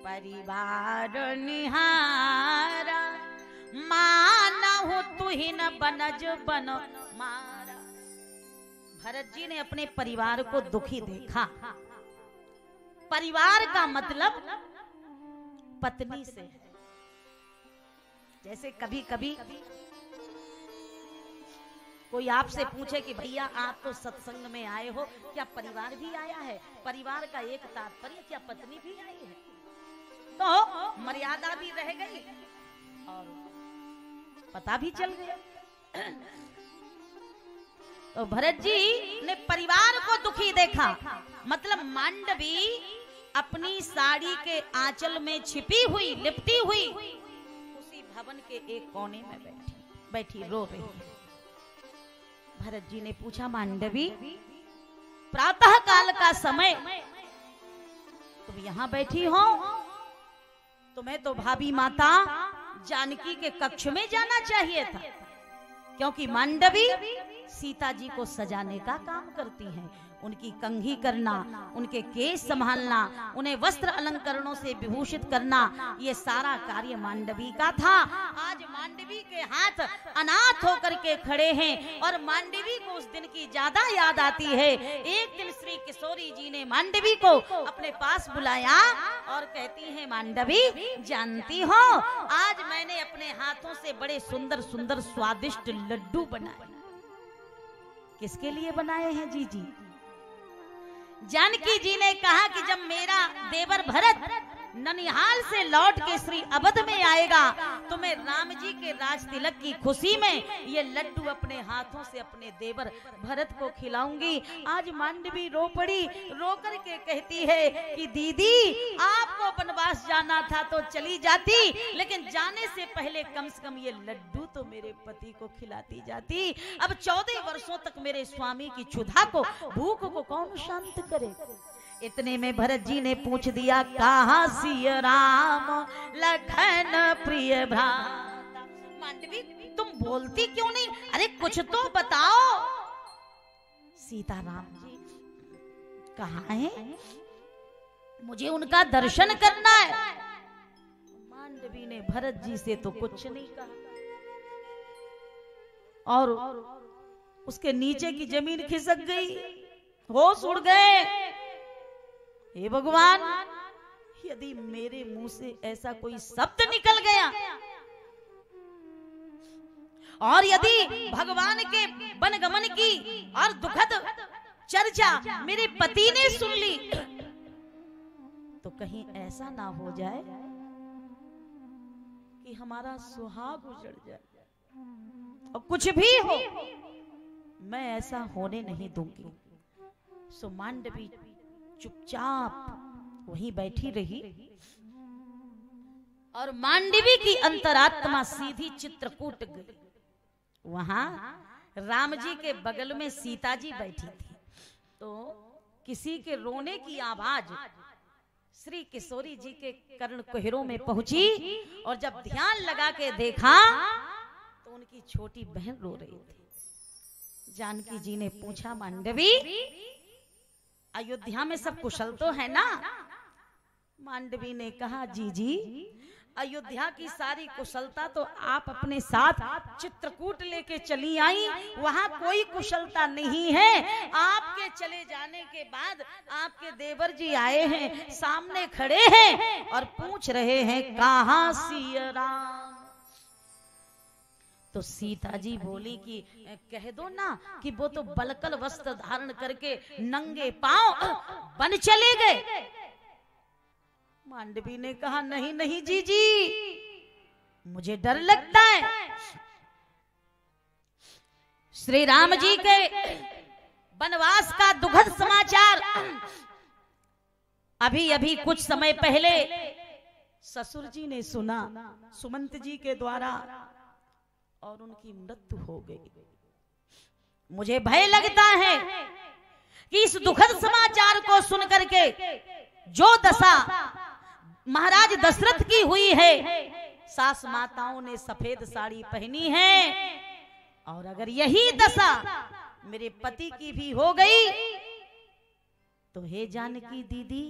परिवार निहारा, मानहु तुहि न बनज बन मारा। भरत जी ने अपने परिवार को दुखी देखा। परिवार का मतलब पत्नी से है। जैसे कभी कभी कोई आपसे पूछे कि भैया आप तो सत्संग में आए हो, क्या परिवार भी आया है? परिवार का एक तात्पर्य क्या पत्नी भी आई है? तो मर्यादा भी रह गई और पता भी चल गया। तो भरत जी ने परिवार को दुखी देखा, मतलब मांडवी अपनी साड़ी के आंचल में छिपी हुई, लिपटी हुई उसी भवन के एक कोने में बैठी रो रही है। भरत जी ने पूछा, मांडवी प्रातः काल का समय तुम यहाँ बैठी हो? तुम्हें तो भाभी माता जानकी के कक्ष में जाना चाहिए था, क्योंकि मांडवी सीता जी को सजाने का काम करती है। उनकी कंघी करना, उनके केश संभालना, उन्हें वस्त्र अलंकरणों से विभूषित करना, ये सारा कार्य मांडवी का था। आज मांडवी के हाथ अनाथ होकर के खड़े हैं और मांडवी को उस दिन की ज्यादा याद आती है। एक दिन श्री किशोरी जी ने मांडवी को अपने पास बुलाया और कहती है, मांडवी जानती हो आज मैंने अपने हाथों से बड़े सुंदर सुंदर स्वादिष्ट लड्डू बनाए। किसके लिए बनाए हैं जी? जानकी जी ने कहा कि जब मेरा देवर भरत ननिहाल से लौट के श्री अवध में आएगा तो मैं राम जी के राज तिलक की खुशी में ये लड्डू अपने हाथों से अपने देवर भरत को खिलाऊंगी। आज मांडवी रो पड़ी, रो करके कहती है कि दीदी आपको वनवास जाना था तो चली जाती, लेकिन जाने से पहले कम से कम ये लड्डू तो मेरे पति को खिलाती जाती। अब 14 वर्षों तक मेरे स्वामी की क्षुधा को, भूख को कौन शांत करे। इतने में भरत जी ने पूछ दिया, कहाँ सिया राम लखन प्रिय भ्राता। मांडवी तुम बोलती क्यों नहीं? अरे कुछ तो बताओ। सीताराम जी कहाँ हैं? मुझे उनका दर्शन करना है। मांडवी ने भरत जी से तो कुछ नहीं कहा और उसके नीचे की जमीन खिसक गई, होश उड़ गए। हे भगवान, यदि मेरे मुंह से ऐसा कोई शब्द निकल गया और यदि भगवान के वनगमन की और दुखद चर्चा मेरे पति ने सुन ली तो कहीं ऐसा ना हो जाए कि हमारा सुहाग उजड़ जाए। और कुछ भी हो, मैं ऐसा होने नहीं दूंगी। सो मांडवी चुपचाप वहीं बैठी रही और मांडवी की अंतरात्मा सीधी चित्रकूट गई। वहां राम जी के बगल में सीता जी बैठी थी, तो किसी के रोने की आवाज श्री किशोरी जी के कर्ण कुहरों में पहुंची और जब ध्यान लगा के देखा तो उनकी छोटी बहन रो रही थी। जानकी जी ने पूछा, मांडवी अयोध्या में सब कुशल तो है ना? मांडवी ने कहा, जी अयोध्या की सारी कुशलता तो आप अपने साथ चित्रकूट लेके चली आई, वहां कोई कुशलता नहीं है। आपके चले जाने के बाद आपके देवर जी आए हैं, सामने खड़े हैं और पूछ रहे हैं कहाँ सिया राम। तो सीता जी बोली कि कह दो ना कि वो तो बलकल वस्त्र धारण करके नंगे पांव बन चले गए। मांडवी ने कहा, नहीं नहीं जी मुझे डर लगता है। श्री राम जी के वनवास का दुखद समाचार अभी अभी कुछ समय पहले ससुर जी ने सुना सुमंत जी के द्वारा और उनकी मृत्यु हो गई। मुझे भय लगता है कि इस दुखद समाचार को सुनकर के जो दशा महाराज दशरथ की हुई है, सास माताओं ने सफेद साड़ी पहनी है, और अगर यही दशा मेरे पति की भी हो गई तो हे जानकी दीदी,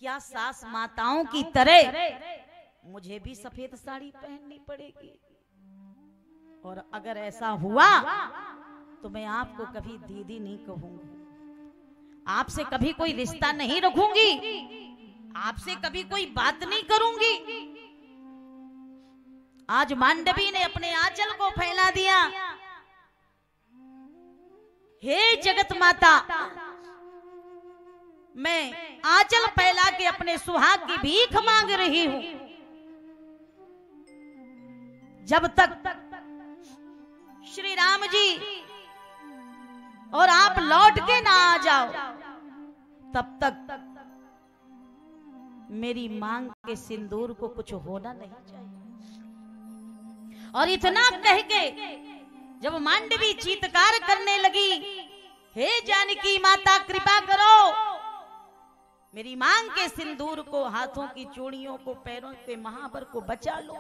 क्या सास माताओं की तरह मुझे भी सफेद साड़ी पहननी पड़ेगी? और अगर ऐसा हुआ तो मैं आपको कभी दीदी नहीं कहूंगी, आपसे कभी कोई रिश्ता नहीं रखूंगी, आपसे कभी कोई बात नहीं करूंगी। आज मांडवी ने अपने आंचल को फैला दिया। हे जगत माता, मैं आंचल फैला के अपने सुहाग की भीख मांग रही हूं। जब तक श्री राम जी और आप लौट के ना आ जाओ, तब तक मेरी मांग के सिंदूर को कुछ होना नहीं चाहिए। और इतना कह के जब मांडवी चीत्कार करने लगी, हे जानकी माता कृपा करो, मेरी मांग के सिंदूर को, हाथों की चूड़ियों को, पैरों के महावर को बचा लो,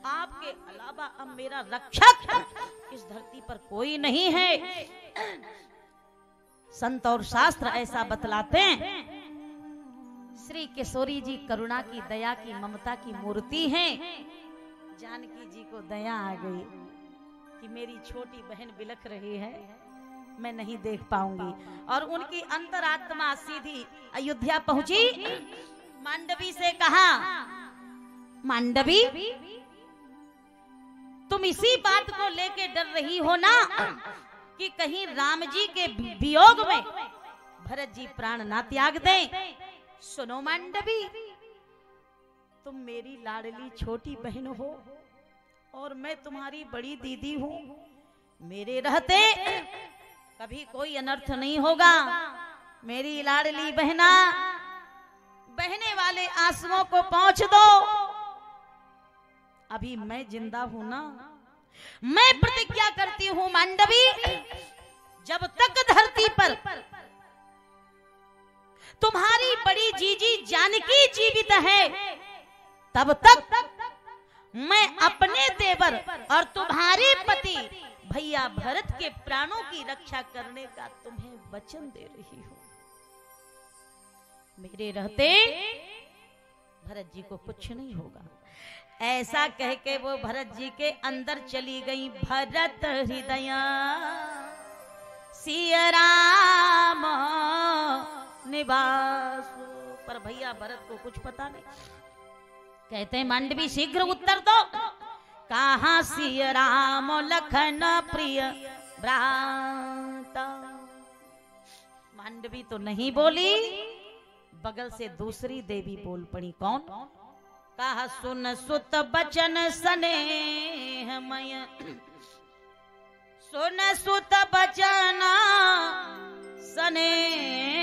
आपके अलावा अब मेरा रक्षक इस धरती पर कोई नहीं है। संत और शास्त्र ऐसा बतलाते हैं। श्री किशोरी जी करुणा की, दया की, ममता की मूर्ति हैं। जानकी जी को दया आ गई कि मेरी छोटी बहन बिलख रही है, मैं नहीं देख पाऊंगी, और उनकी अंतरात्मा सीधी अयोध्या पहुंची। मांडवी से कहा, मांडवी तुम इसी बात को लेके डर रही हो ना कि कहीं राम जी के वियोग में भरत जी प्राण ना त्याग दें। सुनो मांडवी, तुम मेरी लाडली छोटी बहन हो और मैं तुम्हारी बड़ी दीदी हूं। मेरे रहते कभी कोई अनर्थ नहीं होगा। मेरी लाडली बहना, बहने वाले आंसुओं को पहुंच दो। अभी मैं जिंदा हूं ना, मैं प्रतिज्ञा करती हूं मांडवी, जब तक धरती पर तुम्हारी बड़ी जीजी जानकी जीवित है, तब तक मैं अपने देवर और तुम्हारे पति भैया भरत के प्राणों की रक्षा करने का तुम्हें वचन दे रही हूं। मेरे रहते भरत जी को कुछ नहीं होगा। ऐसा कह के वो भरत जी के अंदर चली गई। भरत हृदय सिया राम निवास। पर भैया भरत को कुछ पता नहीं। कहते हैं मांडवी शीघ्र उत्तर दो, कहां सिया राम लखन प्रिय भ्राता। मांडवी तो नहीं बोली, बगल से दूसरी देवी बोल पड़ी। कौन? कहा सुन सुत बचन स्नेहमय, सुन सुत बचन स्नेहमय,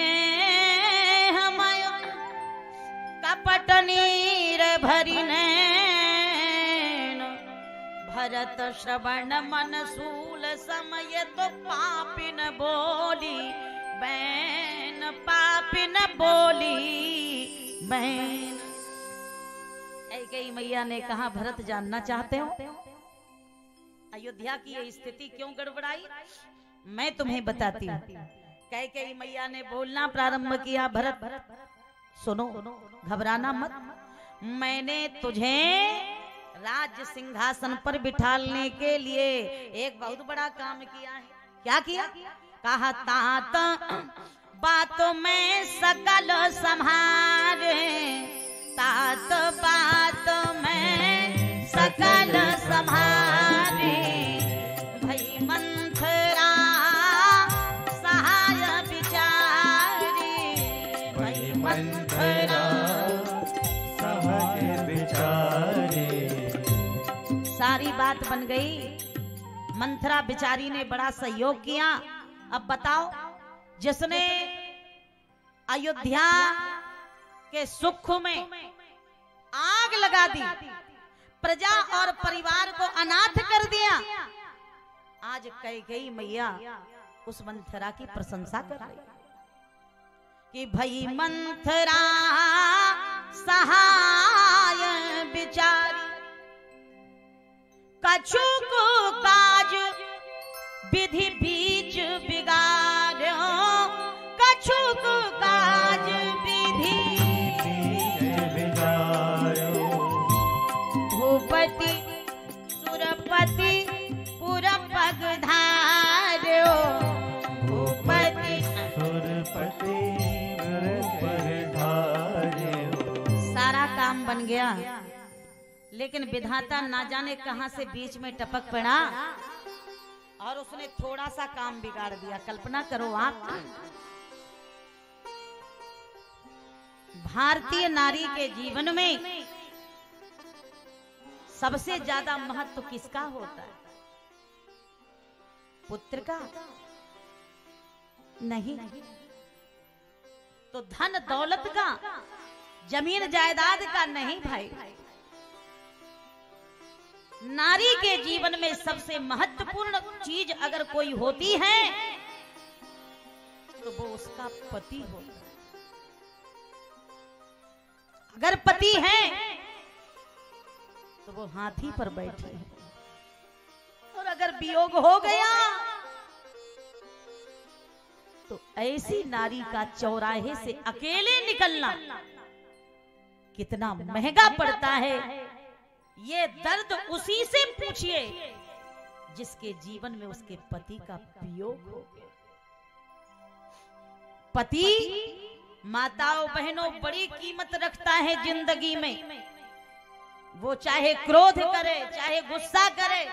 कपट नीर भरी नैन, भरत श्रवण मन सूल समय, तो पापिन बोली बैन, पापिन बोली बैन। कैकेयी मैया ने कहा, भरत जानना चाहते हो अयोध्या की ये स्थिति क्यों गड़बड़ाई? मैं तुम्हें बताती हूँ। कैकेयी मैया ने बोलना प्रारंभ किया, भरत सुनो, घबराना मत, मैंने तुझे राज्य सिंहासन पर बिठाने के लिए एक बहुत बड़ा काम किया है। क्या किया? कहा तात बातों में सकल संहारे, तात बात में सकल संहारे, भई मंथरा सहाय बिचारी, भई मंथरा
सहाय बिचारी।
सारी बात बन गई। मंथरा बिचारी ने बड़ा सहयोग किया। अब बताओ, जिसने अयोध्या के सुख में आग लगा दी, प्रजा और परिवार को अनाथ कर दिया, आज कैकेयी मैया उस मंथरा की प्रशंसा कर रही कि भई मंथरा सहाय बिचारी, कछु को काज विधि बीच बिगाड़ो, कछु को काज विधि भूपति सुरपति पुर पग धार्यो, भूपति
सुरपति पुर धार्यो।
सारा काम बन गया, लेकिन विधाता ना जाने कहां से बीच में टपक पड़ा और उसने थोड़ा सा काम बिगाड़ दिया। कल्पना करो आप, भारतीय नारी के जीवन में सबसे ज्यादा महत्व किसका होता है? पुत्र का? नहीं। तो धन दौलत का, जमीन जायदाद का नहीं भाई। नारी के जीवन में सबसे महत्वपूर्ण चीज अगर कोई होती है तो वो उसका पति होता है। अगर पति है तो वो हाथी पर बैठे हैं, और अगर वियोग हो गया तो ऐसी नारी का चौराहे से अकेले निकलना कितना महंगा पड़ता है। ये दर्द उसी से पूछिए जिसके जीवन में उसके पति का वियोग हो गया। पति माताओं बहनों बड़ी कीमत रखता है जिंदगी में। वो चाहे क्रोध करे, चाहे गुस्सा करे,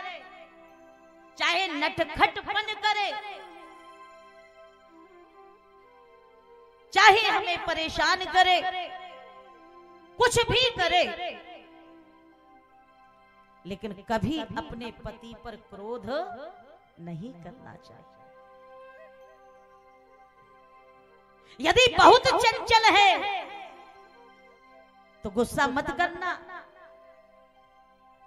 चाहे नटखटपन करे, चाहे हमें परेशान करे, कुछ भी करे, लेकिन कभी अपने पति पर क्रोध नहीं करना चाहिए। यदि बहुत चंचल है तो गुस्सा मत करना,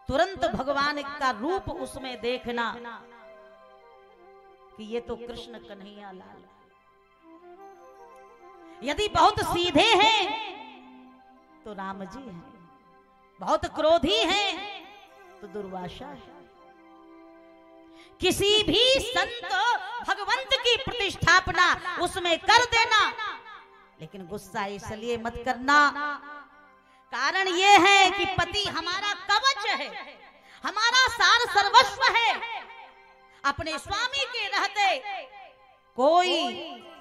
तुरंत भगवान का रूप उसमें देखना कि ये तो कृष्ण कन्हैया लाल। यदि बहुत सीधे हैं तो राम जी हैं, बहुत क्रोधी हैं तो दुर्वासा है। किसी भी संत भगवंत की प्रतिष्ठापना उसमें कर देना, लेकिन गुस्सा इसलिए मत करना। कारण यह है कि पति हमारा कवच है, हमारा सार सर्वस्व है। अपने स्वामी के रहते कोई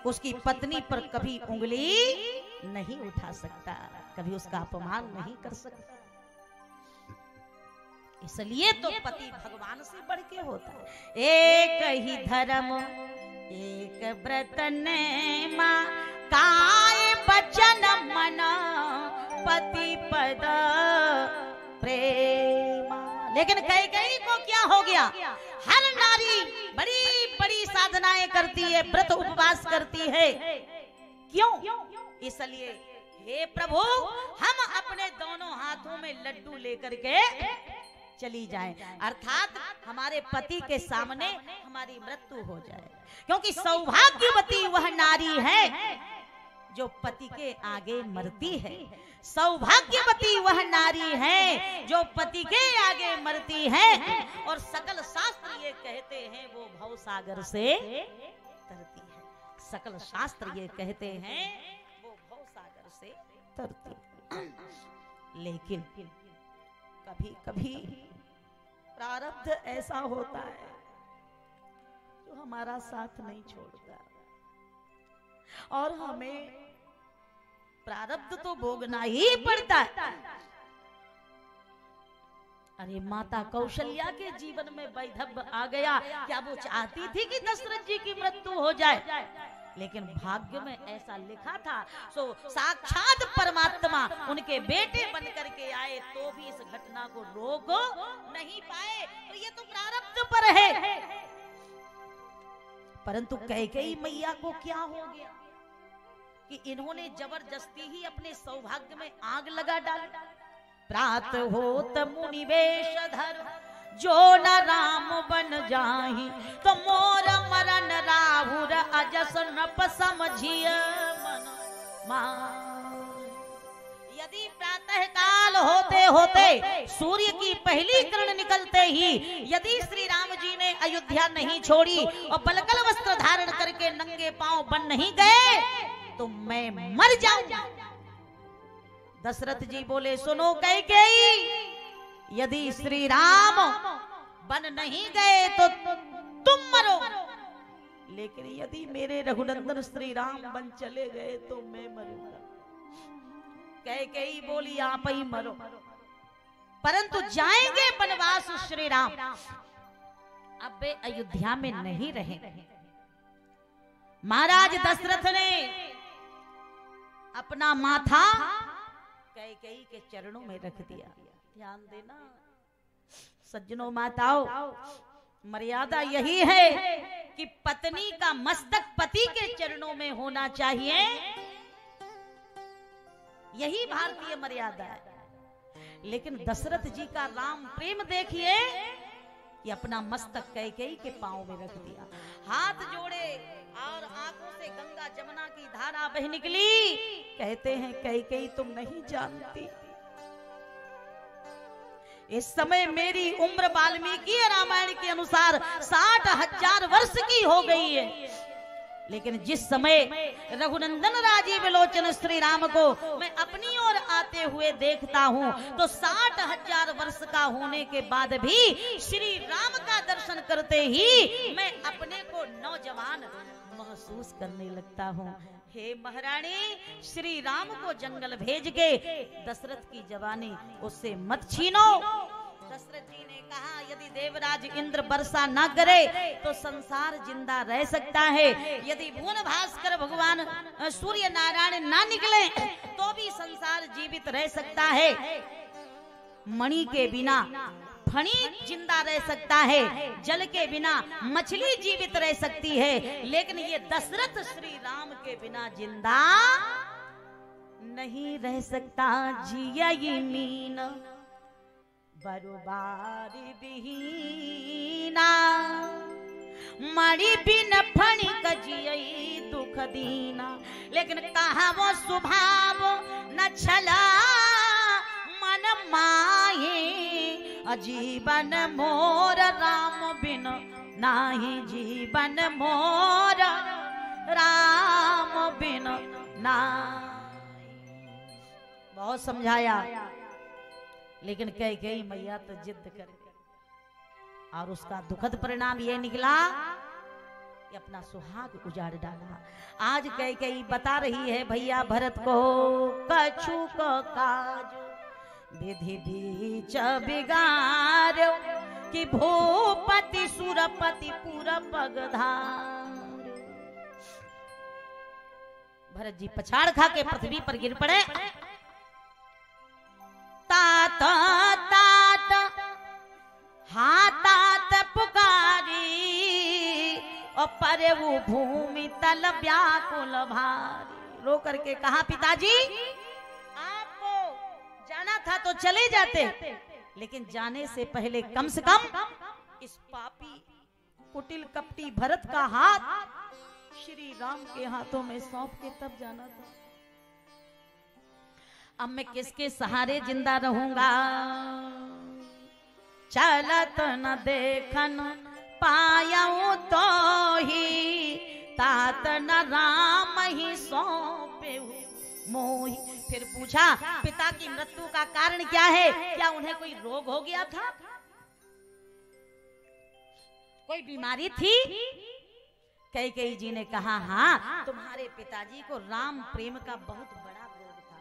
उसकी पत्नी पर कभी उंगली नहीं उठा सकता, कभी उसका अपमान नहीं कर सकता। इसलिए तो पति भगवान से बढ़ के होता है। एक ही धर्म एक व्रत नेमा, काय बचन मन पति पद प्रेमा। लेकिन कैकेयी को क्या हो गया? हर नारी बड़ी बड़ी साधनाएं करती है, व्रत उपवास करती है। क्यों? इसलिए हे प्रभु, हम अपने दोनों हाथों में लड्डू लेकर के चली जाए, अर्थात हमारे पति के सामने हमारी मृत्यु हो जाए। क्योंकि सौभाग्यवती वह नारी है जो पति के आगे मरती है। सौभाग्यवती वह नारी है जो पति के आगे मरती है। और सकल शास्त्र ये कहते हैं वो भवसागर से तरती है। सकल शास्त्र ये कहते हैं वो भवसागर से तरती है। लेकिन कभी कभी प्रारब्ध ऐसा होता है जो हमारा साथ नहीं छोड़ता, और हमें प्रारब्ध तो भोगना ही पड़ता है। अरे माता कौशल्या के जीवन में वैधव्य आ गया। क्या वो चाहती थी कि दशरथ जी की मृत्यु हो जाए? लेकिन भाग्य में ऐसा लिखा था। सो साक्षात परमात्मा उनके बेटे बन करके आए तो भी इस घटना को रोक नहीं पाए। तो ये तो प्रारब्ध पर है। परंतु कैकेयी मैया को क्या हो गया कि इन्होंने जबरदस्ती ही अपने सौभाग्य में आग लगा डाली। प्रात होत मुनि वेश धर, जो न राम बन जाहि, तो मोर मरण राहुर अजस नप समझिय मन मान। यदि प्रातः काल होते होते सूर्य की पहली किरण निकलते ही यदि श्री राम जी ने अयोध्या नहीं छोड़ी और बलकल वस्त्र धारण करके नंगे पांव बन नहीं गए तो मैं मर जाऊंगा। दशरथ जी बोले, सुनो कैकेयी, यदि श्री राम बन नहीं गए तो तुम मरो, लेकिन यदि मेरे रघुनंदन श्री राम बन चले गए तो मैं मरूंगा। कैकेयी बोली, आप ही मरो, परंतु जाएंगे वनवास श्री राम। अब वे अयोध्या में नहीं रहे। महाराज दशरथ ने अपना माथा कैकेयी के चरणों में रख दिया। ध्यान देना सज्जनों माताओं, मर्यादा यही है कि पत्नी का मस्तक पति के चरणों में होना चाहिए। यही भारतीय मर्यादा है। लेकिन दशरथ जी का राम प्रेम देखिए कि अपना मस्तक कैकेयी के पांव में रख दिया, हाथ जोड़े और आंखों से गंगा जमुना की धारा बह निकली। कहते हैं कैकेयी तुम नहीं जानती, इस समय मेरी उम्र वाल्मीकि रामायण के अनुसार 60,000 वर्ष की हो गई है। लेकिन जिस समय रघुनंदन राजीव विलोचन श्री राम को मैं अपनी ओर आते हुए देखता हूँ तो 60,000 वर्ष का होने के बाद भी श्री राम का दर्शन करते ही मैं अपने को नौजवान महसूस करने लगता हूँ। हे महारानी, श्री राम को जंगल भेज के दशरथ की जवानी उससे मत छीनो। दशरथ जी ने कहा यदि देवराज इंद्र वर्षा न करे तो संसार जिंदा रह सकता है, यदि भुवन भास्कर भगवान सूर्य नारायण ना निकले तो भी संसार जीवित रह सकता है, मणि के बिना फणी जिंदा रह सकता है, जल के बिना मछली जीवित रह सकती है, लेकिन ये दशरथ श्री राम के बिना जिंदा नहीं रह सकता। जिया ये मीन बरुबारी बिहीना, मणि बिन फणी कजियई दुख दीना। लेकिन कहा वो स्वभाव न छला मन माये, अजीवन मोर राम बिन नाही जीवन मोर राम बिन नाही। बहुत समझाया लेकिन कैकेयी मैया तो जिद कर गई और उसका दुखद परिणाम ये निकला कि अपना सुहाग उजाड़ डाला। आज कैकेयी बता रही है भैया भरत को, कछु को काज विधि बीच बिगार कि भूपति सुरपति पूरा पगधार। भरत जी पछाड़ खा के पृथ्वी पर गिर पड़े। तात तात हाँ तात पुकारी और परे वो भूमि तल व्याकुल भारी। रो करके कहा पिताजी आपको जाना था तो चले जाते, लेकिन जाने से पहले कम से कम इस पापी कुटिल कपटी भरत का हाथ श्री राम के हाथों में सौंप के तब जाना था। अब मैं किसके सहारे जिंदा रहूंगा। चलत न देखन पायाऊं तो ही, तात न राम ही सौंपे मोही। फिर पूछा पिता की मृत्यु का कारण क्या है, क्या उन्हें कोई रोग हो गया था, कोई बीमारी थी। कैकेयी जी ने कहा हाँ, तुम्हारे पिताजी को राम प्रेम का बहुत बड़ा रोग था।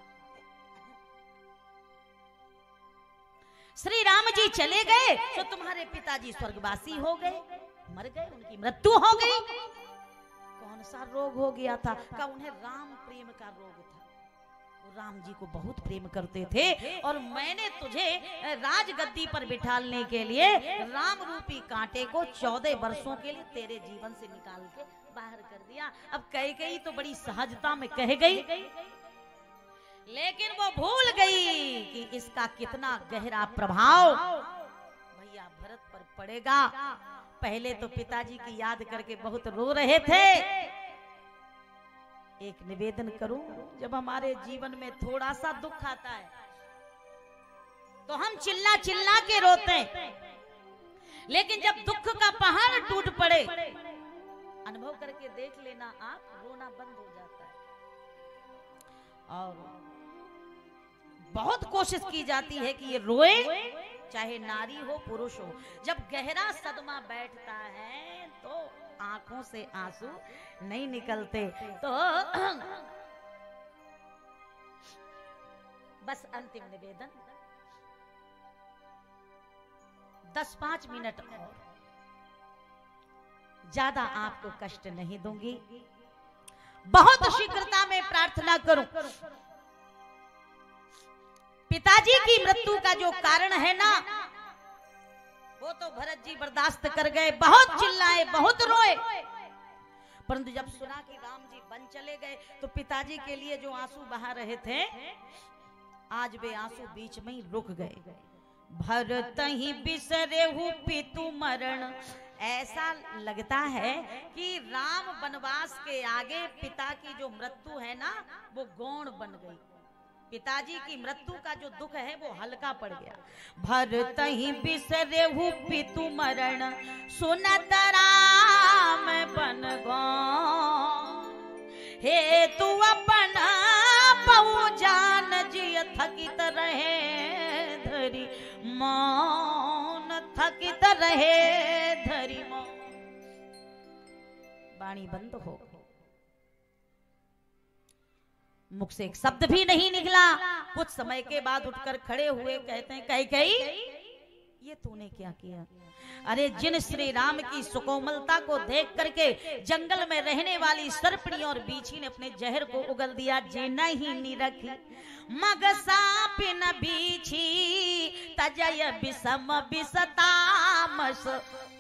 श्री राम जी चले गए तो तुम्हारे पिताजी स्वर्गवासी हो गए, मर गए, उनकी मृत्यु हो गई। कौन सा रोग हो गया था, का उन्हें राम प्रेम का रोग था। वो राम जी को बहुत प्रेम करते थे और मैंने तुझे राजगद्दी पर बिठालने के लिए राम रूपी कांटे को 14 वर्षों के लिए तेरे जीवन से निकाल के बाहर कर दिया। अब कैकेयी तो बड़ी सहजता में कह गई, लेकिन वो भूल गई कि इसका कितना गहरा प्रभाव भैया भरत पर पड़ेगा। पहले तो पिताजी की याद करके बहुत रो रहे थे। एक निवेदन करूं, जब हमारे जीवन में थोड़ा सा दुख आता है तो हम चिल्ला चिल्ला के रोते हैं, लेकिन जब दुख का पहाड़ टूट पड़े, अनुभव करके देख लेना आप, रोना बंद हो जाता है। और बहुत कोशिश की जाती है कि ये रोए, चाहे नारी हो पुरुष हो। जब गहरा सदमा बैठता है तो आंखों से आंसू नहीं निकलते। तो बस अंतिम निवेदन, 10-5 मिनट और, ज्यादा आपको कष्ट नहीं दूंगी। बहुत शीघ्रता में प्रार्थना करूं। पिताजी की मृत्यु का जो कारण है ना, वो तो भरत जी बर्दाश्त कर गए, बहुत चिल्लाए, बहुत रोए, परंतु जब सुना कि राम जी वन चले गए तो पिताजी के लिए जो आंसू बहा रहे थे, आज वे आंसू बीच में ही रुक गए। भरत ही बिसरे हूँ पितु मरण। ऐसा लगता है कि राम वनवास के आगे पिता की जो मृत्यु है ना, वो गौण बन गई। पिताजी की मृत्यु का जो दुख है वो हल्का पड़ गया। भरत ही बिसरे हूँ पितु मरण, सुनत राम बन गो, हे तू अपना बहु जान जिय थकित रहे धरी मौन, थकित रहे धरी मौन। वाणी बंद हो, मुख से एक शब्द भी नहीं निकला। कुछ समय के बाद उठकर खड़े हुए कहते हैं, कैकेयी ये तूने क्या किया? अरे जिन श्री राम की सुकोमलता को देख करके जंगल में रहने वाली सर्पणी और बीछी ने अपने जहर को उगल दिया, जे नहीं निरखी मग साप न बीछी तजय विषम विषतामस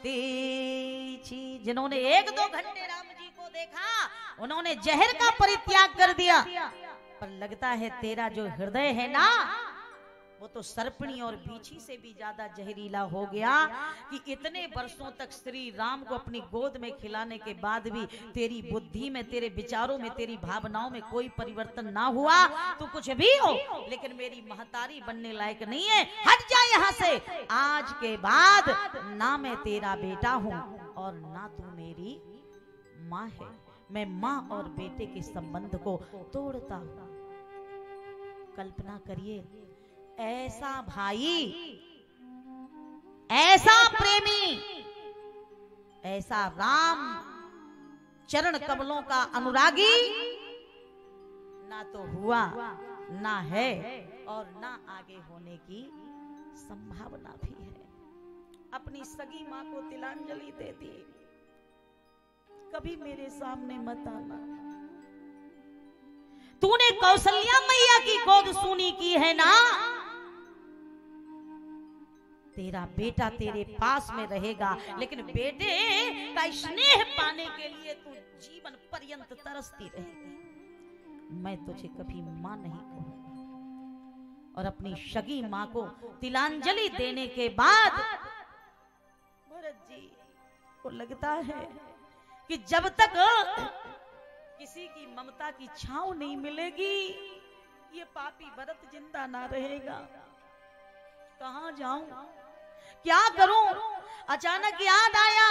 तीछी। जिन्होंने 1-2 घंटे राम जी को देखा, उन्होंने जहर का परित्याग कर दिया, पर लगता है तेरा जो हृदय है ना, वो तो सर्पणी और बीछी से भी ज्यादा जहरीला हो गया कि इतने वर्षों तक श्री राम को अपनी गोद में खिलाने के बाद भी तेरी बुद्धि में, तेरे विचारों में, तेरी भावनाओं में कोई परिवर्तन ना हुआ। तू कुछ भी हो, लेकिन मेरी महतारी बनने लायक नहीं है, हट जा यहाँ से। आज के बाद ना मैं तेरा बेटा हूँ और ना तू मेरी माँ है। मैं माँ और बेटे के संबंध को तोड़ता हूँ। कल्पना करिए, ऐसा भाई, ऐसा प्रेमी, ऐसा राम चरण कमलों का अनुरागी ना तो हुआ, ना है और ना आगे होने की संभावना भी है। अपनी सगी मां को तिलांजलि दे दी, कभी मेरे सामने मत आना। तूने कौशल्या मैया की गोद सूनी की है ना, तेरा बेटा तेरे पास में रहेगा, लेकिन बेटे का स्नेह पाने के लिए तू जीवन पर्यंत तरसती रहेगी। मैं तुझे कभी मां नहीं कहूंगा। और अपनी सगी मां को तिलांजलि देने के बाद भरत जी को लगता है कि जब तक किसी की ममता की छांव नहीं मिलेगी, ये पापी भरत जिंदा ना रहेगा। कहां जाऊं, क्या करूं? अचानक याद आया,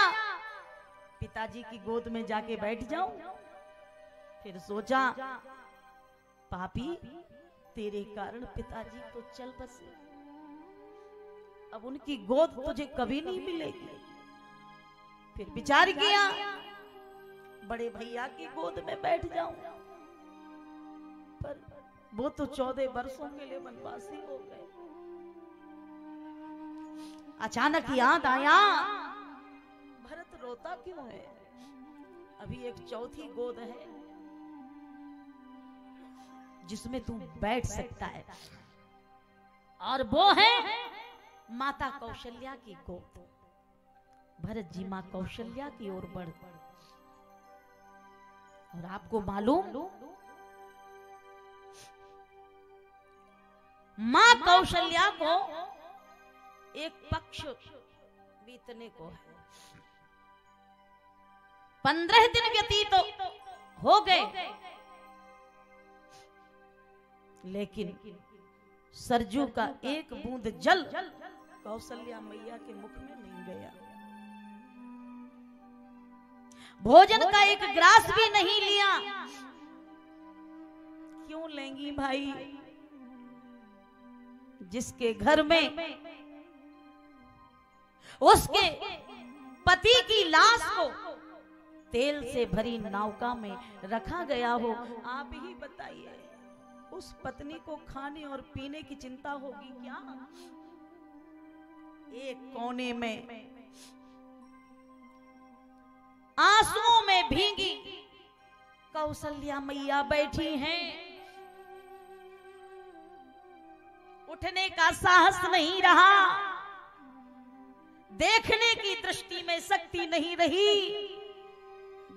पिताजी की गोद में जाके बैठ जाऊं। फिर सोचा, पापी तेरे कारण पिताजी तो चल बसे, अब उनकी गोद तुझे कभी नहीं मिलेगी। फिर विचार किया, बड़े भैया की गोद में बैठ जाऊं, पर वो तो 14 वर्षों के लिए वनवासी हो गए। अचानक याद आया, भरत रोता क्यों है? अभी एक चौथी गोद है जिसमें तू बैठ सकता है, और वो है माता कौशल्या की गोद। भरत जी मां कौशल्या की ओर बढ़, और आपको मालूम, मां कौशल्या को एक पक्ष बीतने को है। 15 दिन व्यतीत हो गए, लेकिन सरजू का एक बूंद जल कौशल्या मैया के मुख में नहीं गया। भोजन का एक ग्रास भी नहीं लिया। क्यों लेंगी भाई? जिसके घर में उसके पति की लाश को तेल से भरी नौका में रखा गया हो, आप ही बताइए, उस पत्नी को खाने और पीने की चिंता होगी क्या? एक कोने में आंसुओं में भीगी कौशल्या मैया बैठी हैं, उठने का साहस नहीं रहा, देखने की दृष्टि में शक्ति नहीं रही।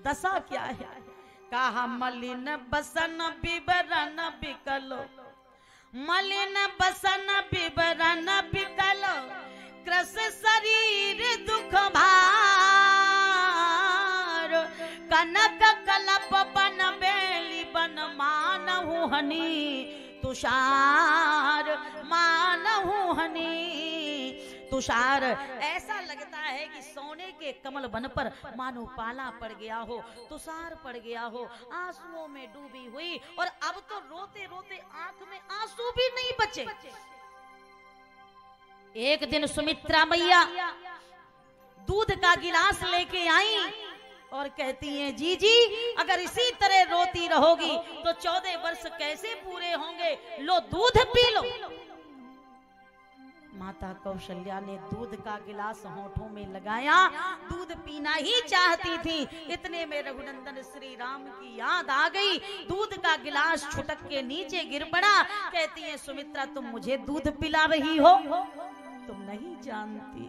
दशा क्या है? कहा मलिन बसन बिबरन बिकलो, मलिन बसन बिबरन बिकलो, कृष शरीर दुख भार, कनक कलप बन बेली बन मानहु हनी, तुषार मानहु हनी तुषार। ऐसा लगता है कि सोने के कमल वन पर मानो पाला पड़ गया हो, तुषार पड़ गया हो, आंसुओं में डूबी हुई। और अब तो रोते रोते आंख में आंसू भी नहीं बचे। एक दिन सुमित्रा मैया दूध का गिलास लेके आई और कहती हैं, जी जी अगर इसी तरह रोती रहोगी तो 14 वर्ष कैसे पूरे होंगे, लो दूध पी लो। माता कौशल्या ने दूध का गिलास होठों में लगाया, दूध पीना ही चाहती थी। इतने में रघुनंदन श्री राम की याद आ गई, दूध का गिलास छुटक के नीचे गिर पड़ा। कहती है, सुमित्रा तुम मुझे दूध पिला रही हो, तुम नहीं जानती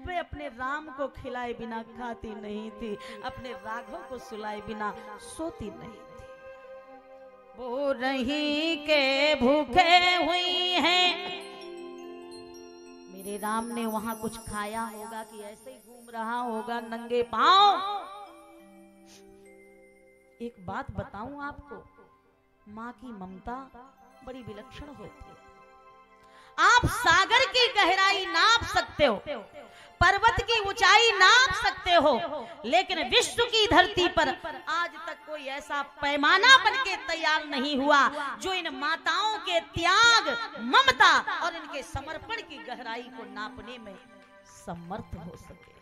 मैं अपने राम को खिलाए बिना खाती नहीं थी, अपने राघव को सुलाए बिना सोती नहीं थी। वो रही के भूखे हुई हैं, मेरे राम ने वहां कुछ खाया होगा कि ऐसे ही घूम रहा होगा नंगे पांव। एक बात बताऊं आपको, माँ की ममता बड़ी विलक्षण होती है। आप सागर की गहराई नाप सकते हो, पर्वत की ऊंचाई नाप सकते हो, लेकिन विश्व की धरती पर आज तक कोई ऐसा पैमाना बनके तैयार नहीं हुआ जो इन माताओं के त्याग, ममता और इनके समर्पण की गहराई को नापने में समर्थ हो सके।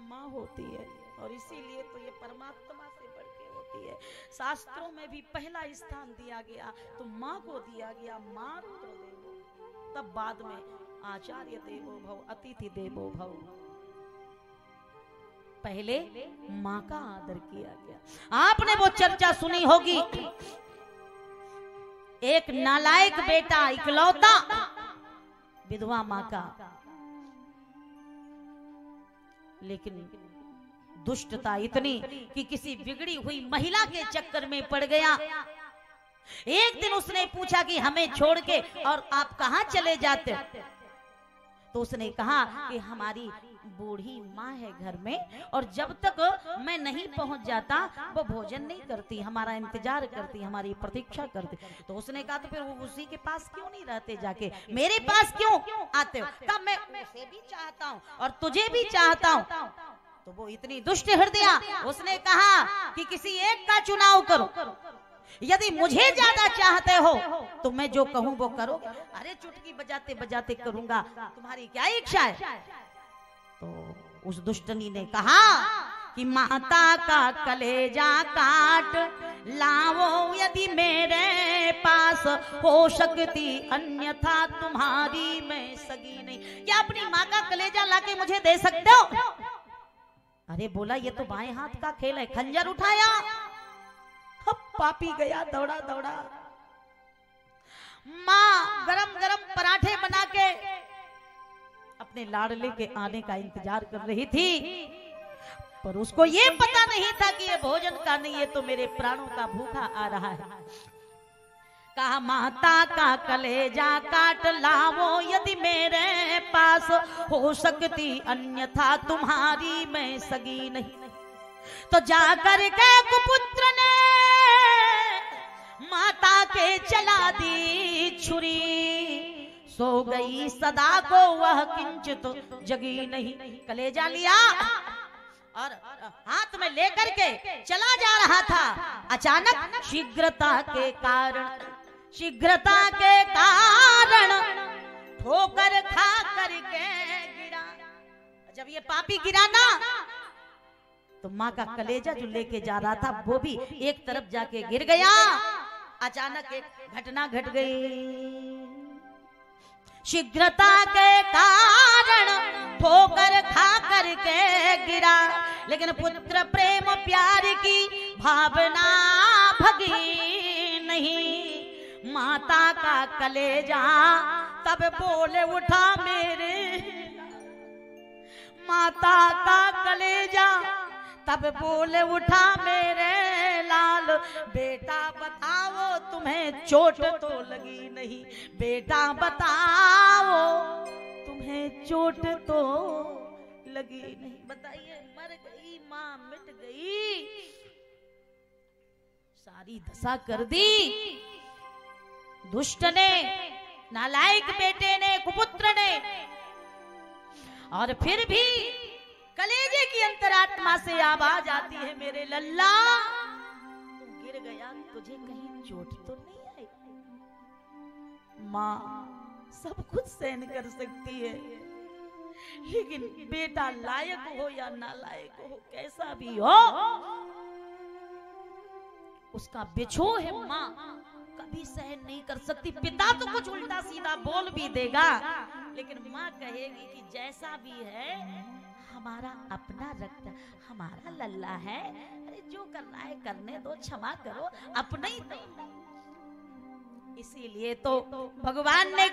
माँ होती है और इसीलिए तो ये परमात्मा से बढ़ के होती है। शास्त्रों में भी पहला स्थान दिया गया तो माँ को दिया गया, मातृ देवो, तब बाद में आचार्य देवो भव, अतिथि देवो भव। पहले माँ का आदर किया गया। आपने वो चर्चा सुनी होगी, एक नालायक बेटा इकलौता, विधवा माँ का, लेकिन दुष्टता इतनी कि किसी बिगड़ी हुई महिला के चक्कर में पड़ गया। एक दिन उसने पूछा कि हमें छोड़ के और आप कहां चले जाते, तो उसने कहा कि हमारी बूढ़ी माँ है घर में और जब तक मैं नहीं पहुंच जाता वो भोजन नहीं करती, हमारा इंतजार करती, हमारी प्रतीक्षा करती। तो उसने कहा तो फिर वो उसी के पास क्यों नहीं रहते, जाके मेरे पास क्यों आते हो? कहा मैं उसे भी चाहता हूँ और तुझे भी चाहता हूँ। तो वो इतनी दुष्ट हृदय, उसने कहा कि किसी एक का चुनाव करो, यदि मुझे ज्यादा चाहते हो तो मैं जो कहूं वो करो। अरे चुटकी बजाते बजाते करूंगा, तुम्हारी क्या इच्छा है? तो उस दुष्टनी ने कहा कि माता का कलेजा काट लाओ यदि मेरे पास हो सकती, अन्यथा तुम्हारी मैं सगी नहीं। क्या अपनी माँ का कलेजा लाके मुझे दे सकते हो? अरे बोला ये तो बाएं हाथ का खेल है। खंजर उठाया, पापी गया दौड़ा दौड़ा। माँ गरम गरम पराठे बना के अपने लाडले के आने का इंतजार कर रही थी, पर उसको ये पता नहीं था कि ये भोजन का नहीं, ये तो मेरे प्राणों का भूखा आ रहा है। कहा माता का कलेजा काट लाओ यदि मेरे पास हो सकती, अन्यथा तुम्हारी मैं सगी नहीं। तो जाकर के कुपुत्र ने माता के चला दी छुरी, सो गई सदा को वह किंचित जगी नहीं। कलेजा लिया और हाथ में लेकर के चला जा रहा था। अचानक शीघ्रता के कारण ठोकर खा करके गिरा। जब ये पापी गिरा ना तो माँ का कलेजा जो लेके जा रहा था वो भी एक तरफ जाके गिर गया। अचानक एक घटना घट गई। शीघ्रता के कारण ठोकर खा करके गिरा, लेकिन पुत्र प्रेम प्यार की भावना भगी नहीं। माता का कलेजा तब बोले उठा मेरे, माता का कलेजा तब बोले उठा मेरे लाल, बेटा बताओ तुम्हें चोट तो लगी नहीं, बेटा बताओ तुम्हें चोट तो लगी नहीं। बताइए, मर गई माँ, मिट गई, सारी दशा कर दी दुष्ट ने, नालायक बेटे ने, कुपुत्र ने। और फिर भी कलेजे की अंतरात्मा से आवाज आती है, मेरे लल्ला तू गिर गया, तुझे कहीं चोट तो नहीं आई? माँ सब कुछ सहन कर सकती है, लेकिन बेटा लायक हो या नालायक हो, कैसा भी हो, उसका बिछो है माँ कभी सहन नहीं कर सकती। पिता तो कुछ उल्टा सीधा बोल भी देगा, लेकिन माँ कहेगी कि जैसा भी है हमारा अपना रक्त, हमारा लल्ला है, अरे जो करना है करने दो, क्षमा करो, अपना ही तो। इसीलिए तो भगवान ने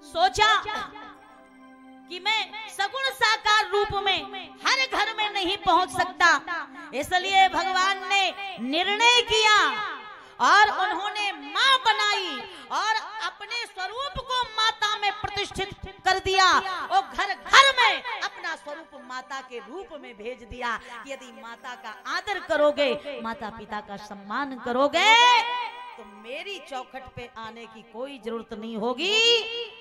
सोचा कि मैं सगुण साकार रूप में हर घर में नहीं पहुंच सकता, इसलिए भगवान ने निर्णय किया और उन्होंने मां बनाई और अपने स्वरूप को माता में प्रतिष्ठित कर दिया और घर घर में अपना स्वरूप माता के रूप में भेज दिया। यदि माता का आदर करोगे, माता पिता का सम्मान करोगे, तो मेरी चौखट पे आने की कोई जरूरत नहीं होगी।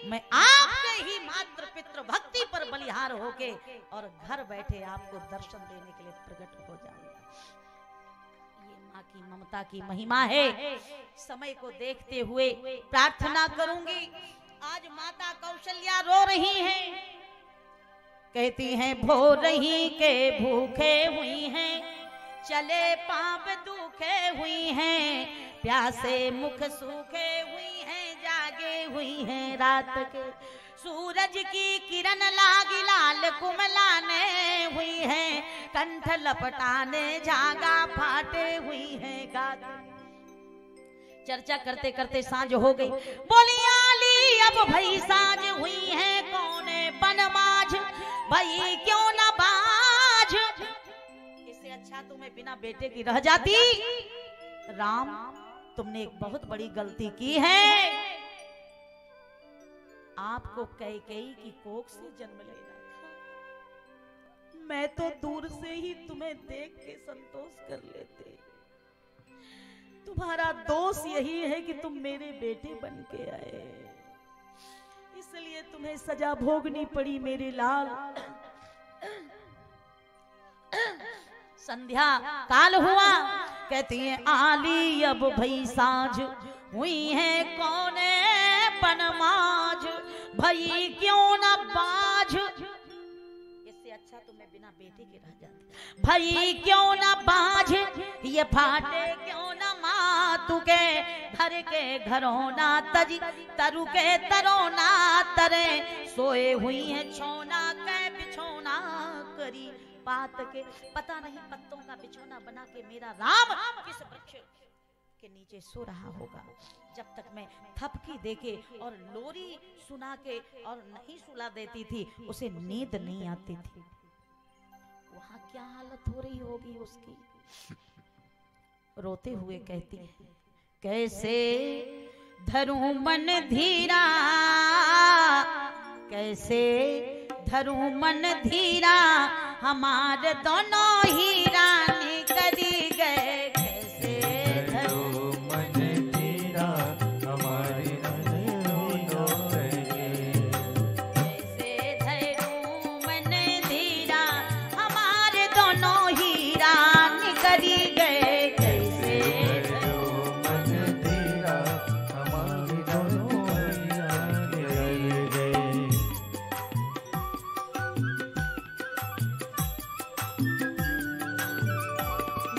मैं आपके ही मातृ पितृ भक्ति पर बलिहार होके और घर बैठे आपको दर्शन देने के लिए प्रकट हो जाऊंगा। ये माँ की ममता की महिमा है। समय को देखते हुए प्रार्थना करूंगी। आज माता कौशल्या रो रही हैं, कहती हैं भो रही के भूखे हुई हैं, चले पांव दुखे हुई हैं, प्यासे मुख सूखे हुई हैं, जागे हुई हैं रात के, सूरज की किरण लागी लाल कुमलाने हुई हैं, कंठ लपटाने झागा फाटे हुई हैं गाते। चर्चा करते करते सांझ हो गई। बोलियाली अब भई सांझ हुई है, कौने बनमाझ भई क्यों न बाझ। इससे अच्छा तुम्हें बिना बेटे की रह जाती। राम तुमने एक बहुत बड़ी गलती की है, आपको कैकेयी की कोख से जन्म लेना था। मैं तो दूर से ही तुम्हें देख के संतोष कर लेते। तुम्हारा दोष यही है कि तुम मेरे बेटे बन के आए, इसलिए तुम्हें सजा भोगनी पड़ी मेरे लाल। संध्या काल हुआ, कहती है आली अब भई साँझ हुई है, कौने बनमाझ भई क्यों न बाझ। इससे अच्छा तो मैं बिना बेटे के रह जाती। भई क्यों न बाझ, ये फाटे क्यों न मातु के, घर के घरों ना तजी, तरु के तरो ना तरे, सोए हुई है छोना के बिछोना करी बात के। पता नहीं पत्तों का बिछोना बना के मेरा राम किस वृक्ष के नीचे सो रहा होगा। जब तक मैं थपकी देके और लोरी सुना के और नहीं सुला देती थी, उसे नींद नहीं आती थी। वहां क्या हालत हो रही होगी उसकी। रोते हुए कहती है, कैसे धरूं मन धीरा, कैसे धरूं मन धीरा, हमारे दोनों ही रानी करी गए। कैसे धरूं
मन धीरा, हमारे दोनों गए।
कैसे धरूं मन धीरा, हमारे दोनों ही रानी करी गए। कैसे
धरूं मन धीरा, हमारे दोनों ही रानी गए।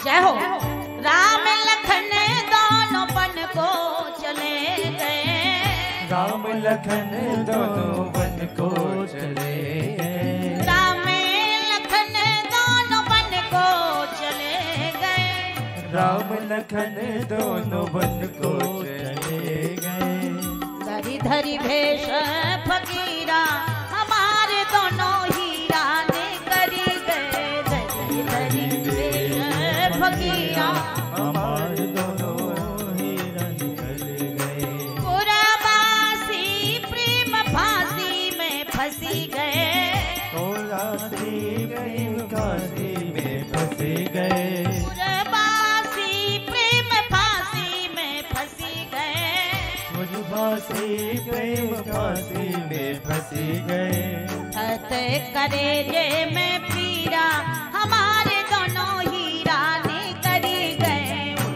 जय हो। राम लखन दोनों बन को चले गए,
राम लखन दोनों वन को चले गए।
राम लखन दोनों
राम लखन दोनों वन को चले गए।
धरी धरी भेष फकीरा हमारे दोनों हीरा ने करी गए। धरी धरी भेष फकीरा
हमारे दोनों हीरा निकल गए।
पुरवासी प्रेम फांसी में फंसी गए।
पुरवासी प्रेम फांसी में फंसे गए।
पुरवासी प्रेम फांसी में फंसी गए।
पुरवासी प्रेम फांसी में फंसे गए।
हते करेजे में पीरा हमारे दोनों हीरा ने करी गए।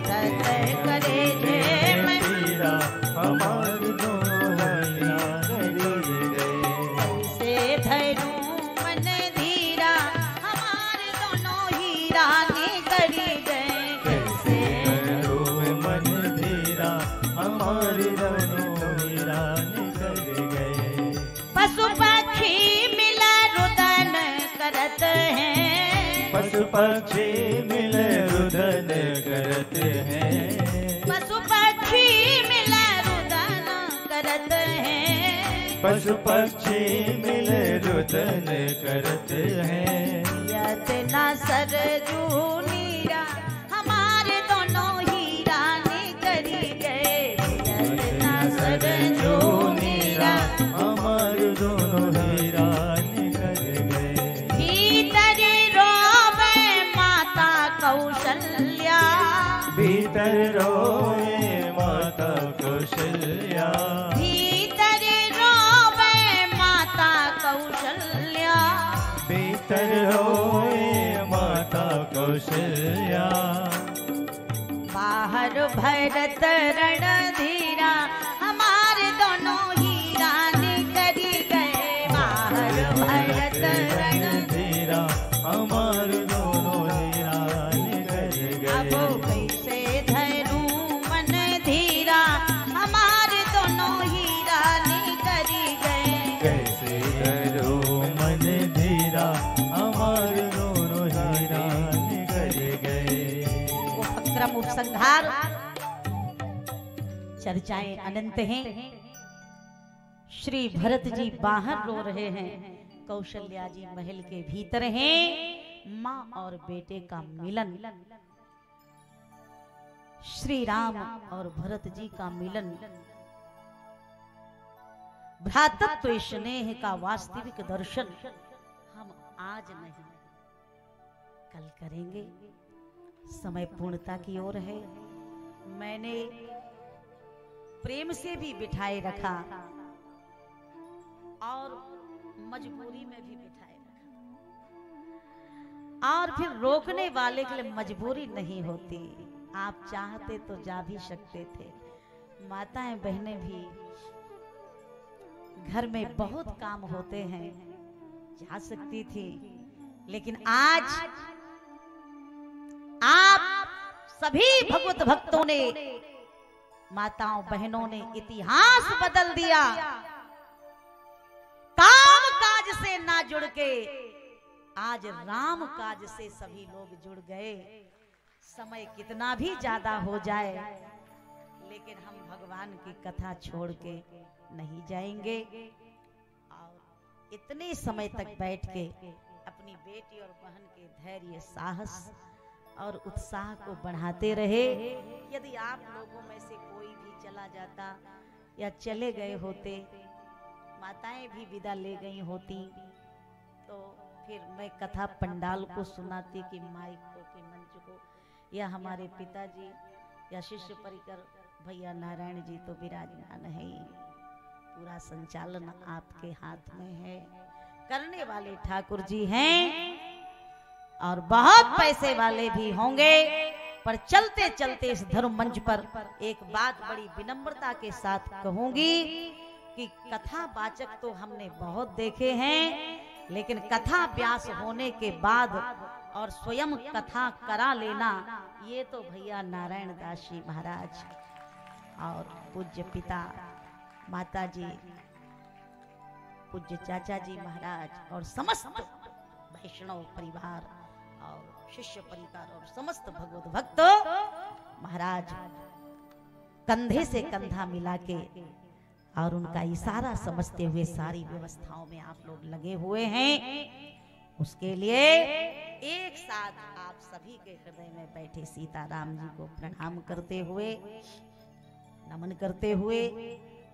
हते करेजे में
पीरा हमारे दोनों हीरा करी गए।
से धरू मन धीरा हमारे दोनों हीरा ने करी गए।
कैसे करो मन धीरा हमारे दोनों हीरा निकल गए।
पशु पक्षी मिला रुदन करत हैं।
पशु पक्षी मिल रुदन करते हैं।
पशु पक्षी मिला रुदन करत हैं।
पशु पक्षी मिल रुदन करते हैं।
यतना सरजू नीरा हमारे दोनों हीरा ने करी गए। यतना सरजू नीरा
हमारे दोनों हीरा निकल गए।
भीतर रोवे माता कौशल्या।
भीतर रोए माता कौशल्या।
भीतर रोवे माता कौशल्या।
भीतर रोए माता कौशल्या।
बाहर भरत रणधीरा हमारे दोनों हीरा ने करी गए। बाहर भरत रणधीरा
धीरा हमारे दोनों हीरा निकल
अब
गए।
कैसे धरू मन धीरा हमारे दोनों हीरा ने करी गए।
कैसे करो मन धीरा हमारे दोनों हीरा निकल गए।
उपक्रम उपसंहार चर्चाएं अनंत हैं। श्री भरत जी बाहर रो रहे हैं। कौशल्या जी महल के भीतर हैं। माँ और बेटे का मिलन, श्री राम और भरत जी का मिलन, भ्रातृत्व स्नेह का वास्तविक दर्शन हम आज नहीं कल करेंगे। समय पूर्णता की ओर है। मैंने प्रेम से भी बिठाए रखा और मजबूरी में भी बिठाए रखा। और फिर रोकने वाले के लिए मजबूरी नहीं होती। आप चाहते तो जा भी सकते थे। माताएं बहनें भी घर में बहुत काम होते हैं, जा सकती थी। लेकिन आज आप सभी भगवत भक्तों ने, माताओं बहनों ने इतिहास बदल दिया। काम काज से ना जुड़ के आज राम काज से सभी लोग जुड़ गए। समय कितना भी ज्यादा हो जाए, लेकिन हम भगवान की कथा छोड़ के नहीं जाएंगे। और इतने समय तक बैठ के अपनी बेटी और बहन के धैर्य, साहस और उत्साह को बढ़ाते रहे। यदि आप लोगों में से कोई भी चला जाता या चले गए होते, माताएं भी विदा ले गई होती, तो फिर मैं कथा पंडाल को सुनाती कि माइक को, कि मंच को, या हमारे पिताजी या शिष्य परिकर भैया नारायण जी तो विराजमान है। पूरा संचालन आपके हाथ में है। करने वाले ठाकुर जी हैं और बहुत पैसे वाले भी होंगे। पर चलते चलते इस धर्म मंच पर एक बात बड़ी विनम्रता के साथ कहूंगी कि कथा वाचक तो हमने बहुत देखे हैं, लेकिन कथा व्यास होने के बाद और स्वयं कथा करा लेना, ये तो भैया नारायण दास जी महाराज और पूज्य पिता माता जी, पूज्य चाचा जी महाराज और समस्त वैष्णव परिवार और शिष्य परिवार और समस्त भगवत भक्त महाराज कंधे से कंधा मिला के और उनका इशारा समझते हुए सारी व्यवस्थाओं में आप लोग लगे हुए हैं। उसके लिए एक साथ आप सभी के हृदय में बैठे सीताराम जी को प्रणाम करते हुए, नमन करते हुए,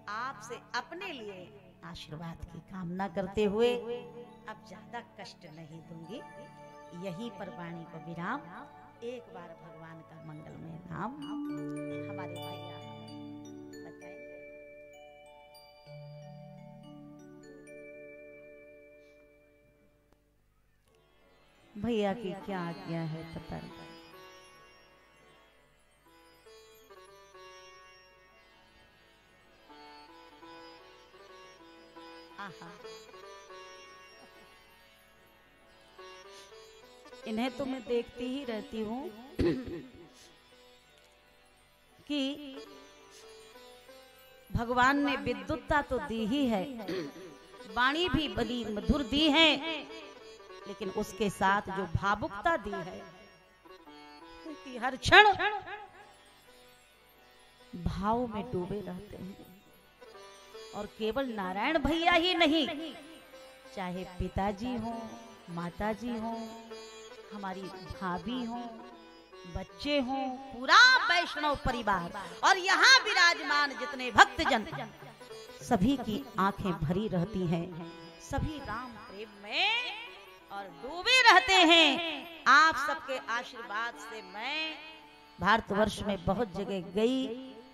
आपसे अपने लिए आशीर्वाद की कामना करते हुए अब ज्यादा कष्ट नहीं दूंगी, यहीं पर वाणी को विराम। एक बार भगवान का मंगलमय नाम हमारे भैया बताएं। भैया की क्या आज्ञा है पता नहीं। आहा, इन्हें तो मैं देखती ही रहती हूँ कि भगवान ने विद्युतता तो दी ही है, वाणी भी बड़ी मधुर दी है, लेकिन उसके साथ जो भावुकता दी है कि हर क्षण भाव में डूबे रहते हैं। और केवल नारायण भैया ही नहीं, चाहे पिताजी हो, माताजी हो, हमारी भाभी हो, बच्चे हो, पूरा वैष्णव परिवार और यहाँ विराजमान जितने भक्तजन, सभी की आंखें भरी रहती हैं, सभी राम प्रेम में और डूबे रहते हैं। आप सबके आशीर्वाद से मैं भारतवर्ष में बहुत जगह गई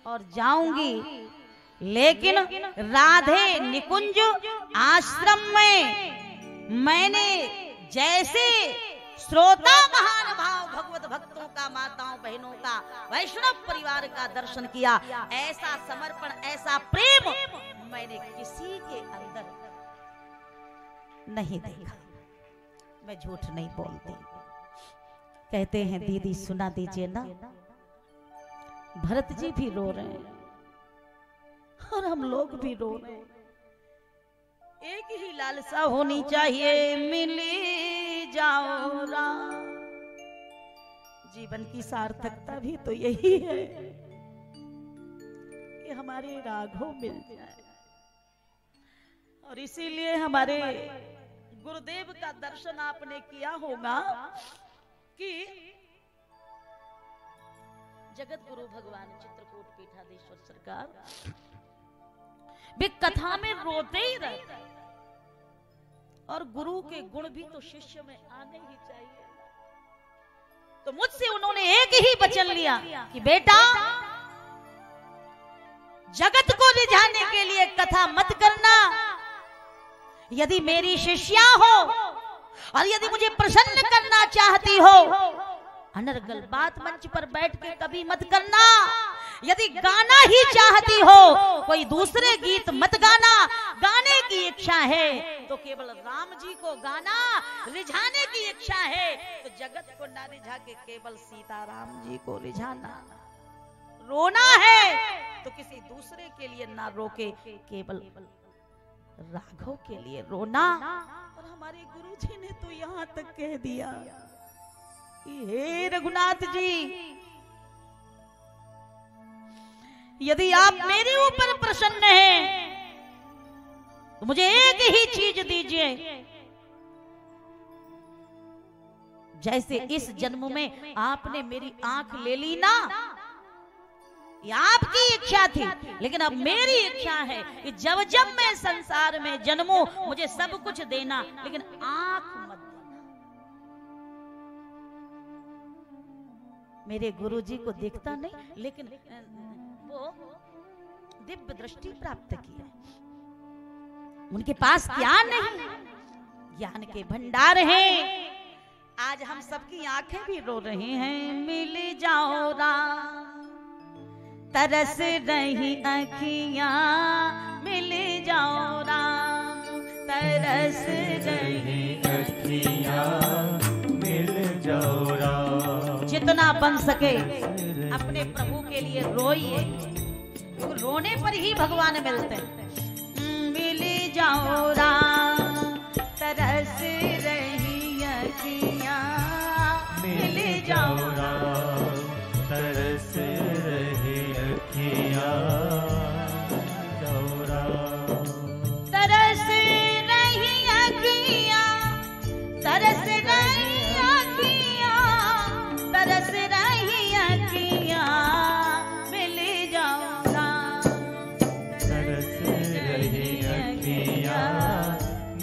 और जाऊंगी, लेकिन राधे निकुंज आश्रम में मैंने जैसे श्रोता महानुभाव भगवत भक्तों का, माताओं बहनों का, वैष्णव परिवार का दर्शन किया, ऐसा समर्पण, ऐसा प्रेम मैंने किसी के अंदर नहीं देखा। मैं झूठ नहीं बोलती। कहते हैं दीदी सुना दीजिए ना, भरत जी भी रो रहे हैं और हम लोग भी रो रहे हैं। एक ही लालसा होनी चाहिए, मिली जाओ राम। जीवन की सार्थकता भी तो यही है कि हमारे राघव मिल जाए। और इसीलिए हमारे गुरुदेव का दर्शन आपने किया होगा कि जगत गुरु भगवान चित्रकूट पीठाधीश्वर सरकार वे कथा में रोते ही रहते हैं। और गुरु के गुण भी तो शिष्य में आने ही चाहिए। तो मुझसे उन्होंने एक ही वचन लिया कि बेटा, जगत को रिझाने के लिए कथा मत करना। यदि मेरी शिष्या हो और यदि मुझे प्रसन्न करना चाहती हो, अनर्गल बात मंच पर बैठ के कभी मत करना। यदि गाना ही चाहती हो, कोई दूसरे गीत मत गाना। गाने की इच्छा है तो केवल राम जी को गाना, रिझाने की इच्छा है तो जगत को ना रिझा के केवल सीताराम जी को रिझाना। रोना है तो किसी दूसरे के लिए ना रोके, केवल राघव के लिए रोना। और हमारे गुरुजी ने तो यहाँ तक कह दिया, हे रघुनाथ जी, यदि आप मेरे ऊपर प्रसन्न हैं तो मुझे एक ही चीज दीजिए। जैसे इस जन्म में आपने मेरी आंख ले ली ना, ये आपकी इच्छा थी, लेकिन अब मेरी इच्छा है कि जब जब मैं संसार में जन्मूं मुझे सब कुछ देना, लेकिन आंख मत देना। मेरे गुरुजी को दिखता नहीं, लेकिन वो दिव्य दृष्टि प्राप्त की है। उनके पास क्या नहीं, ज्ञान के भंडार हैं। आज हम सबकी आंखें भी रो रही हैं। मिल जाओ राम, तरस रही अखियां, मिल जाओ राम, तरस रही
अखियां, मिल जाओ राम।
जितना बन सके अपने प्रभु के लिए रोइए, क्योंकि रोने पर ही भगवान मिलते हैं। मिल जाओ राम, तरस रही अखियां, रही अखियाँ, तरस रही अखियाँ, मिल जाओ राम।
तरस रही अखियाँ,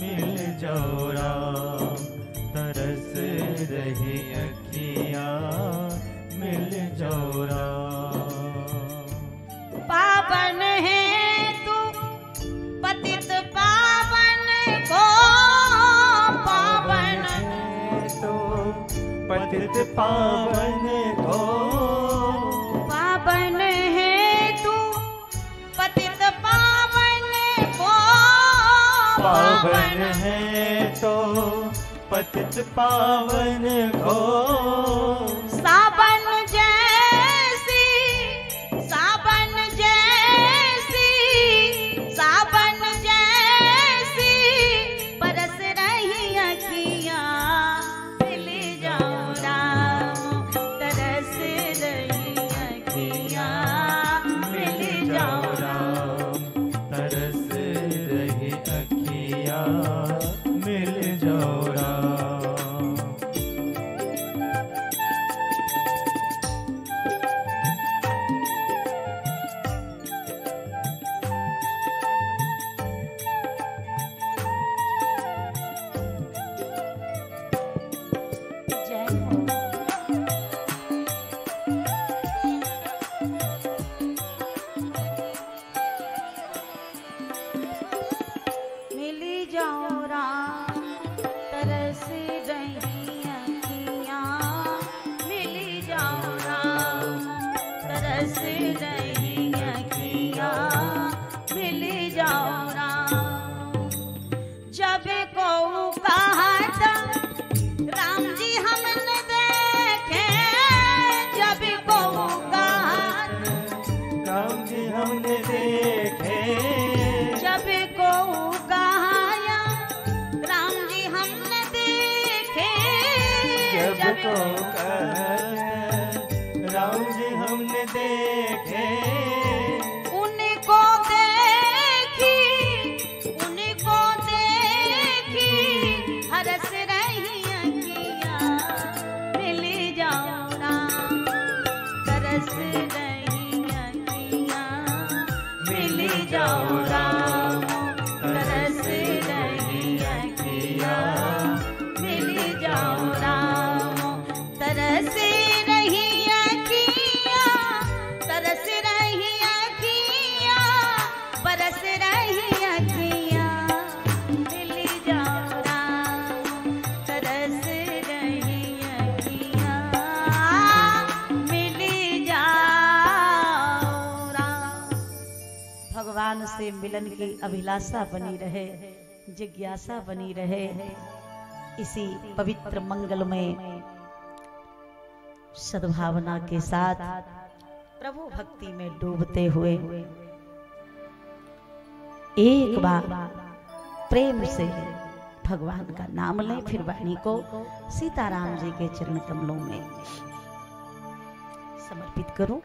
मिल जाओ राम। तरस रही अखियाँ, मिल जाओ राम।
पावन है तू पतित पावन को, पावन
है तो पतित पावन को,
पावन है तू पतित पावन को,
पावन है तो पतित पावन को।
सावन जैसी, सावन जैसी, सावन जैसी बरस रही अखियाँ, मिल जाओ राम। तरस रही अखियाँ, मिल जाओ
राम। तरस रही अखियाँ, मिल जाओ राम।
जय हो। मिली जाओ राम, तरस रही अखियाँ, मिली जाओ राम। तरस रही अखियाँ, मिली जाओ राम। जब को कहा था राम जी हमने देखे, जब को कहा,
राम जी हमने देखे,
जब को कहाया राम जी हमने देखे,
जब को राम जी हमने देखे।
उनको देखी, उनको देखी हरस रही अखियाँ, मिली जाओ राम। तरस रही अखियाँ, मिली जाओ राम। तरस रही अखियाँ, मिली जाओ राम। तरस रही अखियाँ, तरस रही अखियाँ, बरस रही अखियाँ, मिली जाओ राम। तरस रही अखियाँ, मिली जाओ राम। भगवान से मिलन की अभिलाषा बनी रहे, जिज्ञासा बनी रहे। इसी पवित्र मंगलमय सद्भावना के साथ प्रभु भक्ति में डूबते हुए एक बार प्रेम से भगवान का नाम लें, फिर वाणी को सीताराम जी के चरण कमलों में समर्पित करूं।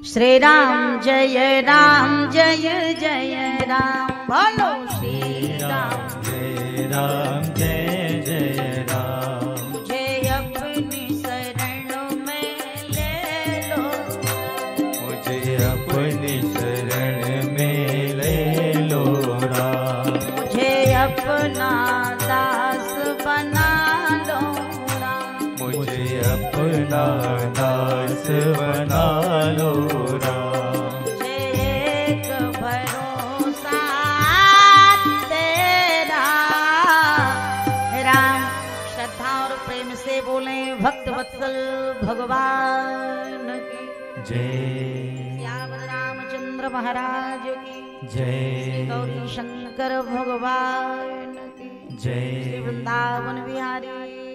श्री राम जय राम, जय जय राम, बोलो श्री राम।
जय राम, जय जय राम।
मुझे अपनी शरण में ले लो,
मुझे अपनी शरण में ले लो राम।
मुझे अपना दास बना लो राम।
मुझे अपना दास बना लो राम।
मुझे एक भरोसा तेरा राम। श्रद्धा और प्रेम से बोले भक्त वत्सल भगवान की
जय।
श्याम रामचंद्र महाराज की
जय।
गौरी शंकर भगवान की
जय।
श्री वृंदावन बिहारी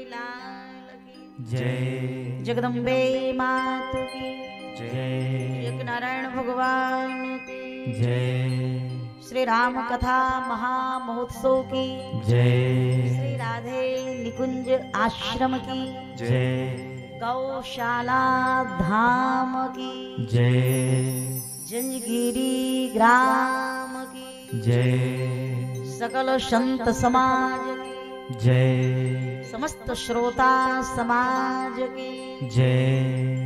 लाल की
जय।
जगदम्बे मात की
जय।
एक नारायण भगवान की
जय।
श्री राम कथा महामहोत्सव की
जय।
श्री राधे निकुंज आश्रम की
जय।
गौशाला धाम की
जय।
जंजगिरी ग्राम की
जय।
सकल संत समाज की
जय।
समस्त श्रोता समाज की
जय।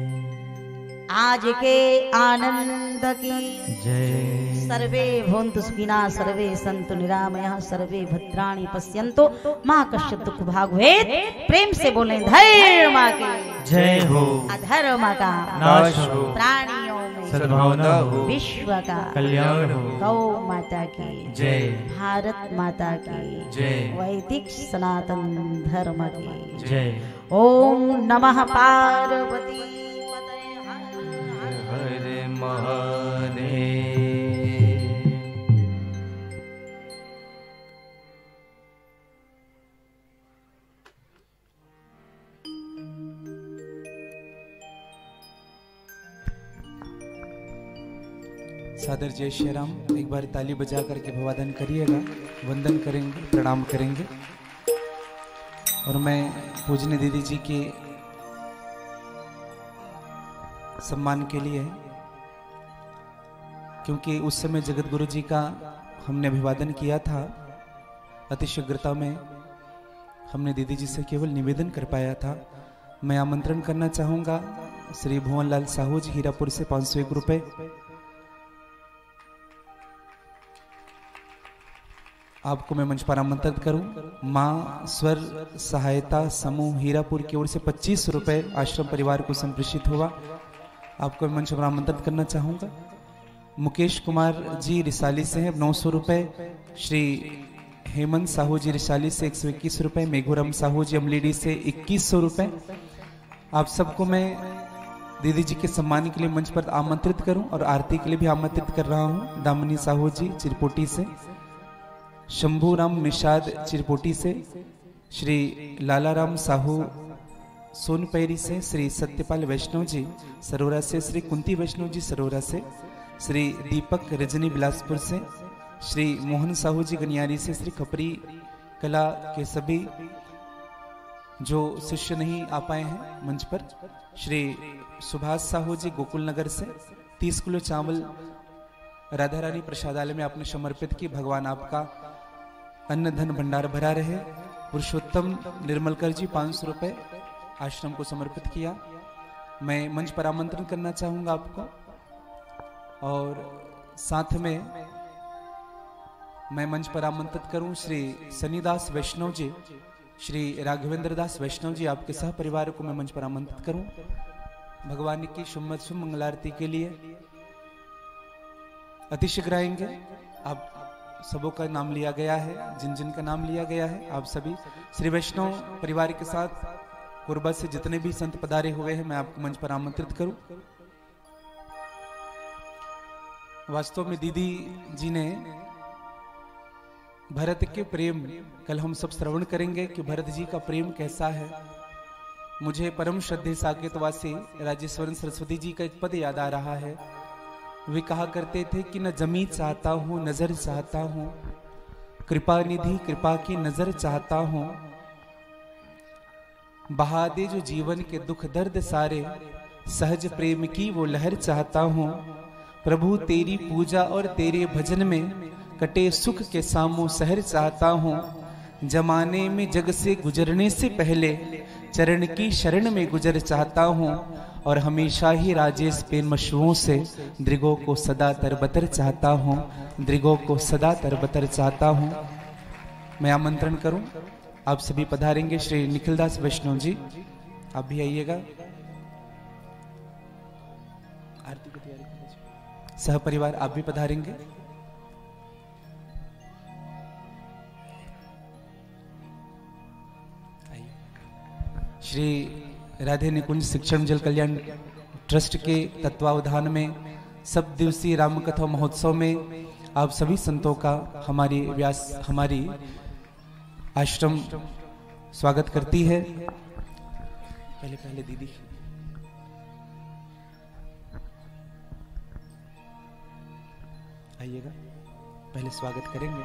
आज के आनंद की
जय।
सर्वे भवन्तु सुखिनः, सर्वे सन्तु निरामयः, सर्वे भद्राणि पश्यन्तु, मां कश्चित् दुःख भाग् भवेत्। प्रेम से बोले धर्म की
जय हो।
अधर्म का
नाश हो।
प्राणियों में
सद्भावना हो।
विश्व का
कल्याण हो।
गौ माता की
जय।
भारत माता की
जय।
वैदिक सनातन धर्म की
जय।
ओम नमः पार्वती
हरे महादेव।
सादर जय श्री राम। एक बार ताली बजा करके भवादन करिएगा, वंदन करेंगे, प्रणाम करेंगे। और मैं पूजनी दीदी जी के सम्मान के लिए, क्योंकि उस समय जगत गुरु जी का हमने अभिवादन किया था, अति शीघ्रता में हमने दीदी जी से केवल निवेदन कर पाया था। मैं आमंत्रण करना चाहूँगा श्री भुवनलाल साहू जी हीरापुर से 501 रुपये, आपको मैं मंच पर आमंत्रित करूं। मां स्वर सहायता समूह हीरापुर की ओर से 25 रुपये आश्रम परिवार को संप्रेषित हुआ, आपको मैं मंच पर आमंत्रित करना चाहूंगा। मुकेश कुमार जी रिसाली से हैं 900 रुपये, श्री हेमंत साहू जी रिसाली से 121 रुपये, मेघुरम साहू जी अमलीडी से 2100 रुपये। आप सबको मैं दीदी जी के सम्मान के लिए मंच पर आमंत्रित करूं और आरती के लिए भी आमंत्रित कर रहा हूं। दामिनी साहू जी चिरपोटी से, शंभूराम निषाद चिरपोटी से, श्री लालाराम साहू सोनपैरी से, श्री सत्यपाल वैष्णव जी सरोरा से, श्री कुंती वैष्णव जी सरोरा से, श्री दीपक रजनी बिलासपुर से, श्री मोहन साहू जी गनियारी से, श्री खपरी कला के सभी जो शिष्य नहीं आ पाए हैं मंच पर, श्री सुभाष साहू जी गोकुल नगर से 30 किलो चावल राधा रानी प्रसादालय में आपने समर्पित की। भगवान आपका अन्न धन भंडार भरा रहे। पुरुषोत्तम निर्मलकर जी 500 रुपये आश्रम को समर्पित किया। मैं मंच पर आमंत्रण करना चाहूंगा आपको, और साथ में मैं मंच पर आमंत्रित करूं श्री सनीदास वैष्णव जी, श्री राघवेंद्र दास वैष्णव जी, आपके सह परिवार को मैं मंच पर आमंत्रित करूं भगवान की शुभ मंगलारती के लिए। अतिशीघ्र आएंगे। आप सबों का नाम लिया गया है, जिन जिन का नाम लिया गया है, आप सभी श्री वैष्णव परिवार के साथ कुर्बा से जितने भी संत पधारे हुए हैं, मैं आपको मंच पर आमंत्रित करूं। वास्तव में दीदी जी ने भरत के प्रेम, कल हम सब श्रवण करेंगे कि भरत जी का प्रेम कैसा है। मुझे परम श्रद्धेय साकेतवासी राजेश्वरन सरस्वती जी का एक पद याद आ रहा है। वे कहा करते थे कि न जमी चाहता हूं, नजर चाहता हूं, कृपा निधि कृपा की नजर चाहता हूं, बहा दे जो जीवन के दुख दर्द सारे, सहज प्रेम की वो लहर चाहता हूं। प्रभु तेरी पूजा और तेरे भजन में कटे सुख के सामो शहर चाहता हूं। जमाने में जग से गुजरने से पहले चरण की शरण में गुजर चाहता हूं, और हमेशा ही राजेश पेन मशुओं से दृगों को सदा तरबतर चाहता हूं, दृगों को सदा तरबतर चाहता हूं। मैं आमंत्रण करूं, आप सभी पधारेंगे। श्री निखिलदास वैष्णव जी आप भी आइएगा, आरती की तैयारी कीजिए। सह परिवार आप भी पधारेंगे। श्री राधे निकुंज शिक्षण जल कल्याण ट्रस्ट के तत्वावधान में सब दिवसीय रामकथा महोत्सव में आप सभी संतों का हमारी आश्रम स्वागत करती है। पहले दीदी आइएगा, पहले स्वागत करेंगे।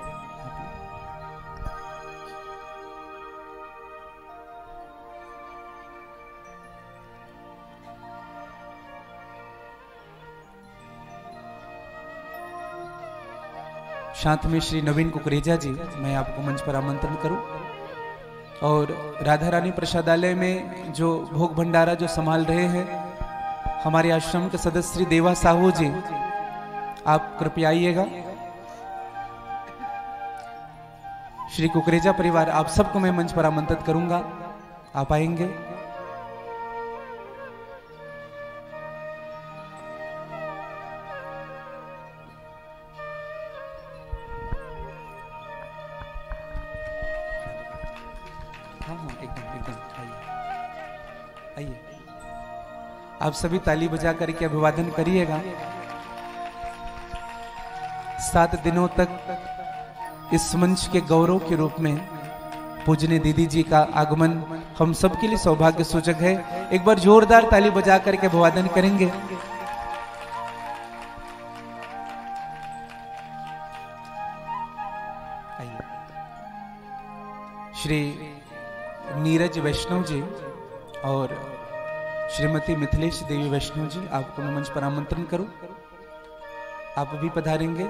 साथ में श्री नवीन कुकरेजा जी, मैं आपको मंच पर आमंत्रण करूं। और राधा रानी प्रसादालय में जो भोग भंडारा जो संभाल रहे हैं हमारे आश्रम के सदस्य श्री देवा साहू जी, आप कृपया आइएगा। श्री कुकरेजा परिवार, आप सबको मैं मंच पर आमंत्रित करूंगा, आप आएंगे। हाँ हाँ एकदम एकदम आइए आइए। आप सभी ताली बजा करके अभिवादन करिएगा। 7 दिनों तक इस मंच के गौरव के रूप में पूजनीय दीदी जी का आगमन हम सब के लिए सौभाग्य सूचक है। एक बार जोरदार ताली बजा करके अभिवादन करेंगे। श्री नीरज वैष्णव जी और श्रीमती मिथिलेश देवी वैष्णव जी, आपको मैं मंच पर आमंत्रण करूं, आप भी पधारेंगे।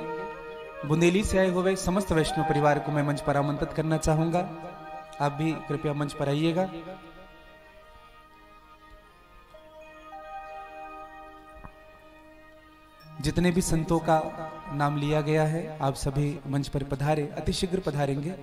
बुंदेली से आए हुए समस्त वैष्णव परिवार को मैं मंच पर आमंत्रित करना चाहूंगा, आप भी कृपया मंच पर आइएगा। जितने भी संतों का नाम लिया गया है आप सभी मंच पर पधारे, अतिशीघ्र पधारेंगे।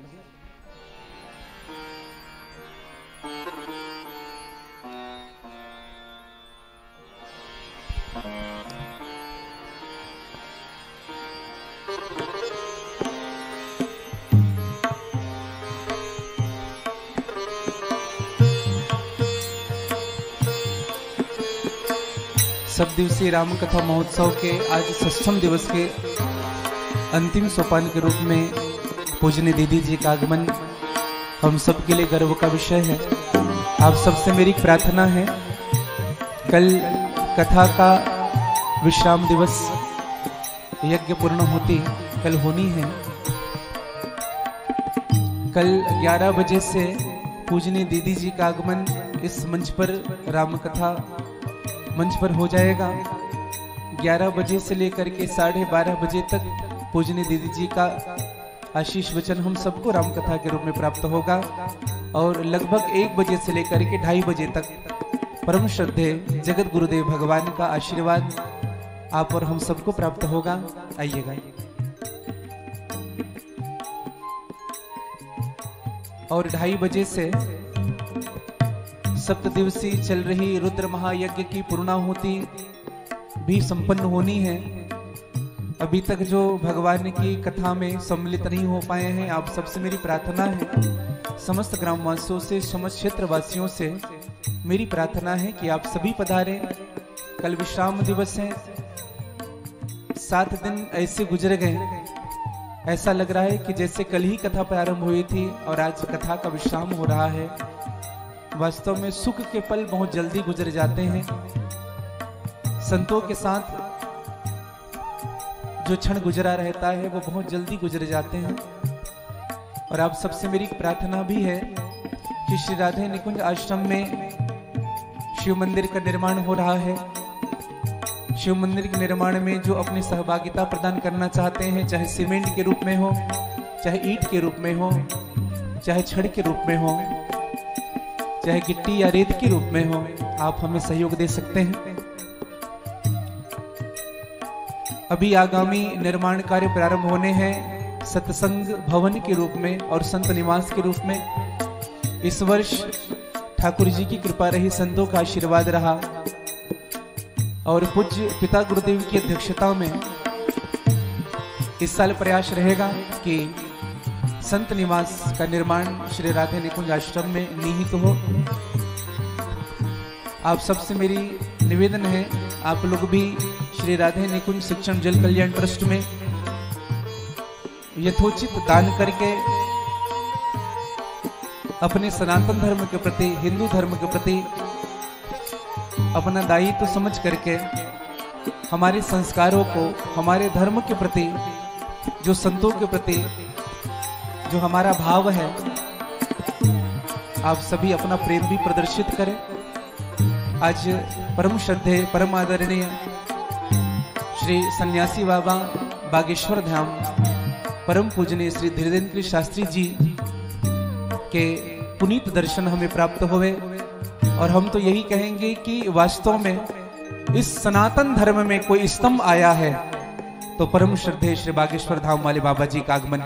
सब दिवसीय राम कथा महोत्सव के आज 6वें दिवस के अंतिम सोपान के रूप में पूजनीय दीदी जी का आगमन हम सब के लिए गर्व का विषय है। आप सबसे मेरी प्रार्थना है, कल कथा का विश्राम दिवस यज्ञ पूर्ण होती कल होनी है। कल 11 बजे से पूजनीय दीदी जी का आगमन इस मंच पर राम कथा मंच पर हो जाएगा। 11 बजे से लेकर के 12:30 बजे तक पूजनीय दीदी जी का आशीष वचन हम सबको रामकथा के रूप में प्राप्त होगा और लगभग 1 बजे से लेकर के 2:30 बजे तक परम श्रद्धे जगत गुरुदेव भगवान का आशीर्वाद आप और हम सबको प्राप्त होगा। आइएगा। और 2:30 बजे से 7 दिवसीय चल रही रुद्र महायज्ञ की पूर्णाहुति भी संपन्न होनी है। अभी तक जो भगवान की कथा में सम्मिलित नहीं हो पाए हैं, आप सबसे मेरी प्रार्थना है, समस्त ग्रामवासियों से, समस्त क्षेत्र वासियों से मेरी प्रार्थना है कि आप सभी पधारें। कल विश्राम दिवस है। 7 दिन ऐसे गुजर गए, ऐसा लग रहा है कि जैसे कल ही कथा प्रारंभ हुई थी और आज कथा का विश्राम हो रहा है। वास्तव में सुख के पल बहुत जल्दी गुजर जाते हैं। संतों के साथ जो क्षण गुजरा रहता है वो बहुत जल्दी गुजर जाते हैं। और आप सबसे मेरी प्रार्थना भी है कि श्री राधे निकुंज आश्रम में शिव मंदिर का निर्माण हो रहा है। शिव मंदिर के निर्माण में जो अपनी सहभागिता प्रदान करना चाहते हैं, चाहे सीमेंट के रूप में हो, चाहे ईंट के रूप में हो, चाहे छड़ के रूप में हो, चाहे गिट्टी या रेत के रूप में हो, आप हमें सहयोग दे सकते हैं। अभी आगामी निर्माण कार्य प्रारंभ होने हैं सत्संग भवन के रूप में और संत निवास के रूप में। इस वर्ष ठाकुर जी की कृपा रही, संतों का आशीर्वाद रहा और पूज्य पिता गुरुदेव की अध्यक्षता में इस साल प्रयास रहेगा कि संत निवास का निर्माण श्री राधे निकुंज आश्रम में निहित हो। आप सबसे मेरी निवेदन है, आप लोग भी श्री राधे निकुंज शिक्षण जल कल्याण ट्रस्ट में यथोचित दान करके अपने सनातन धर्म के प्रति, हिंदू धर्म के प्रति अपना दायित्व समझ करके हमारे संस्कारों को, हमारे धर्म के प्रति, जो संतों के प्रति जो हमारा भाव है, आप सभी अपना प्रेम भी प्रदर्शित करें। आज परम श्रद्धे, परम आदरणीय श्री सन्यासी बाबा बागेश्वर धाम परम पूजनीय श्री धीरेन्द्र शास्त्री जी के पुनीत दर्शन हमें प्राप्त हुए। और हम तो यही कहेंगे कि वास्तव में इस सनातन धर्म में कोई स्तंभ आया है तो परम श्रद्धेय श्री बागेश्वर धाम वाले बाबा जी का आगमन।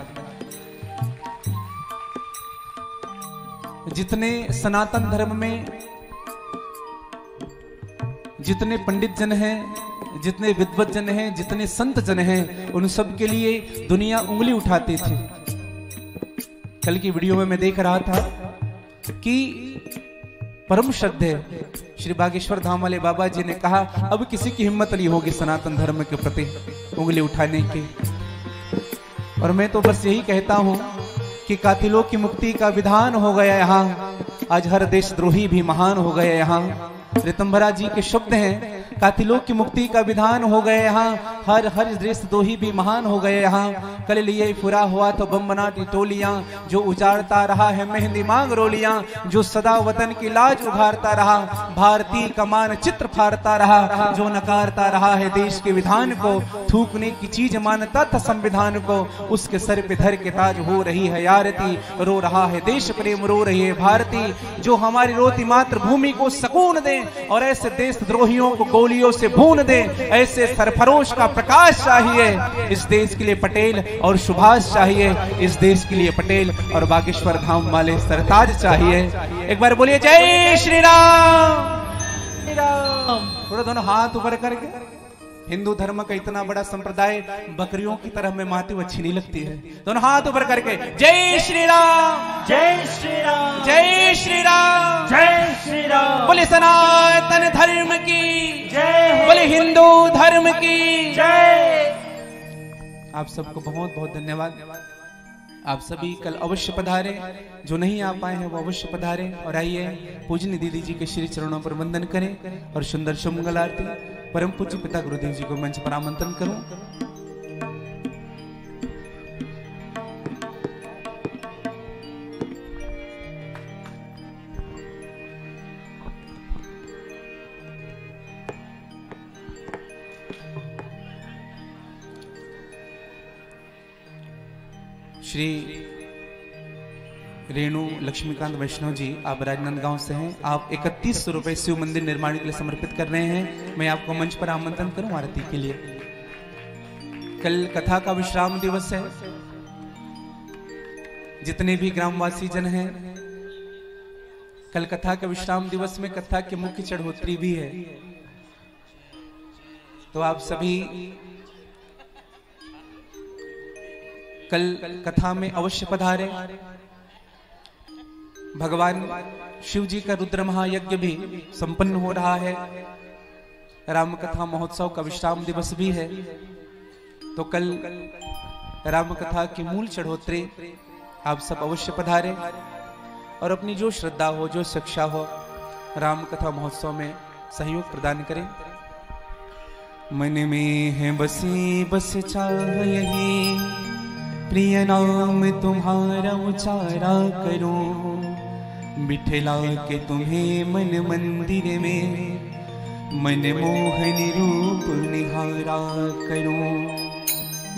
जितने सनातन धर्म में जितने पंडित जन हैं, जितने विद्वत जन हैं, जितने संत जन हैं, उन सब के लिए दुनिया उंगली उठाती थी। कल की वीडियो में मैं देख रहा था कि परम श्रद्धेय श्री बागेश्वर धाम वाले बाबा जी ने कहा अब किसी की हिम्मत नहीं होगी सनातन धर्म के प्रति उंगली उठाने की। और मैं तो बस यही कहता हूं कि कातिलों की मुक्ति का विधान हो गया यहाँ, आज हर देशद्रोही भी महान हो गया यहाँ। ऋतंभरा जी के शब्द हैं, कातिलों की मुक्ति का विधान हो गए यहाँ, हर देशद्रोही भी महान हो गए यहाँ। कल लिए फुरा हुआ तो बम बनाती टोलियां, जो उजाड़ता रहा है मेहंदी मांग रोलियां, जो सदा वतन की लाज उघारता रहा, भारतीय का मानचित्र फाड़ता रहा, जो नकारता रहा है देश के विधान को, थूकने की चीज मानता था संविधान को, उसके सर पे धर के ताज हो रही है आरती, रो रहा है देश प्रेम, रो रही है भारती, जो हमारी रोती मातृभूमि को सुकून दे और ऐसे देशद्रोहियों को गोलियों से भून दे। ऐसे सरफरोश का प्रकाश चाहिए इस देश के लिए पटेल और सुभाष चाहिए, इस देश के लिए पटेल और बागेश्वर धाम वाले सरताज चाहिए। एक बार बोलिए जय श्री राम। थोड़ा दोनों हाथ ऊपर करके। हिंदू धर्म का इतना बड़ा संप्रदाय, बकरियों की तरह में माती अच्छी नहीं लगती है। दोनों हाथ ऊपर करके जय श्री राम,
जय श्री राम,
जय श्री राम,
जय श्री राम।
बोले सनातन धर्म की
जय,
बोले हिंदू धर्म की
जय।
आप सबको बहुत बहुत धन्यवाद। आप सभी कल अवश्य पधारे, जो नहीं आ पाए हैं वो अवश्य पधारे और आइए पूजनी दीदी जी के श्री चरणों पर वंदन करें और सुंदर शुभमंगल आरती परम पूज्य पिता गुरुदेव जी को मंच पर आमंत्रण करूं। श्री रेणु लक्ष्मीकांत वैष्णव जी, आप राजनांदगांव से हैं। आप 3100 रुपए शिव मंदिर निर्माण के लिए समर्पित कर रहे हैं। मैं आपको मंच पर आमंत्रण करूं आरती के लिए। कल कथा का विश्राम दिवस है। जितने भी ग्रामवासी जन हैं, कल कथा के विश्राम दिवस में कथा के मुख्य चढ़ोतरी भी है, तो आप सभी कल कथा में अवश्य पधारे। भगवान शिव जी का रुद्र महायज्ञ भी संपन्न हो रहा है। राम कथा महोत्सव का विश्राम दिवस भी है, तो कल राम कथा की मूल चढ़ोतरी आप सब अवश्य पधारे और अपनी जो श्रद्धा हो, जो शिक्षा हो, राम कथा महोत्सव में सहयोग प्रदान करें। मन में है बसी बस चाह यही, प्रिय नाम तुम्हारा उचारा करूं, बिठला के तुम्हें मन मंदिर में, मन मोहन रूप निहारा करूं,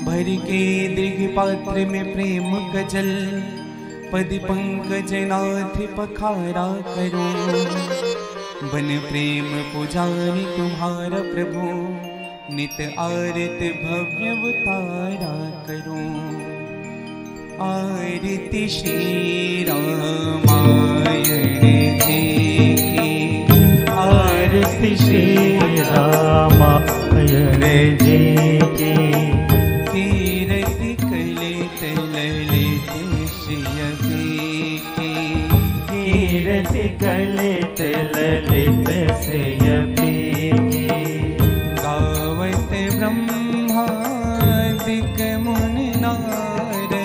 भर के दीर्घ पात्र में प्रेम कजल, पद पंकज नाथ पखारा करूं, बन प्रेम पुजारी तुम्हारा प्रभु, नित आरत भव्य अवतारा करूं। आरती श्री रामायण जी की,
आरती श्री रामायण जी की,
कीर्ति कलित ललित श्री की,
कीर्ति कलित ललित श्री की,
गावत ब्रह्मादिक मुनि नारद,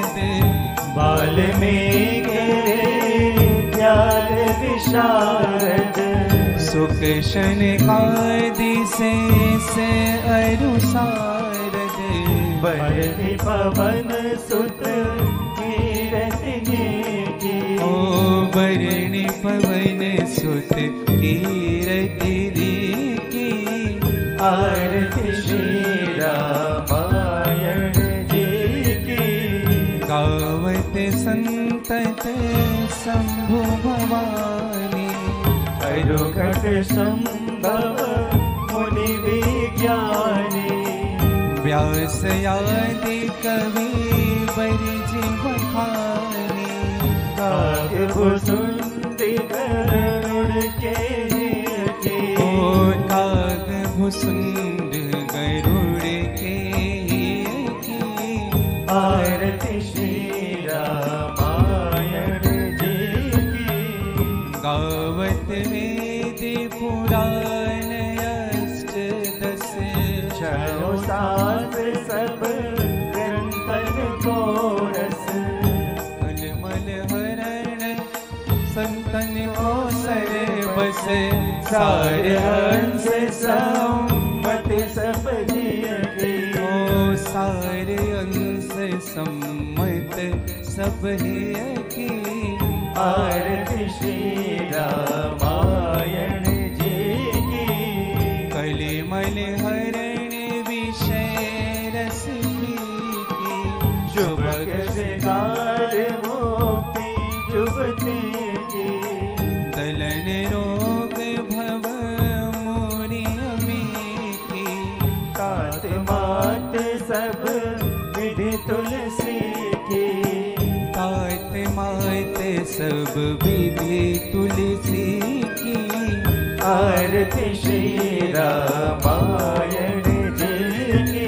वाल्मीकि ज्ञान विशारद,
सुख शनकादि से अरुसारद,
बरति पवन सुत कीरति की,
ओ बरनि पवन सुत कीरति की,
आरती श्री रामायण जी की,
गावत संतत शंभु
चारु घट संभव मुनि विज्ञानी
व्यास आदि कवि बरज बखानी
कागभुसुंडी गरुड़ के
कागभुसुंड गरुड़ के
आरती श्री रामायण जी की
गावत वेद पुराण अष्टदश
छो सात सब ग्रंथन को रस
कलमल हरण संतन को सर बस सार हंस
सम्मत सब जियके
सार अंश सम्मत सब है की
आरती श्री रामायण जी की
कलिमल हरण विषय रस की
शुभ सिगार मोती जुबती की
दलन रोग भव मोरी अमी की
तात मात सब विधि तुलसी की
तात मात सब विधि तुलसी की
आरती श्री रामायण जी की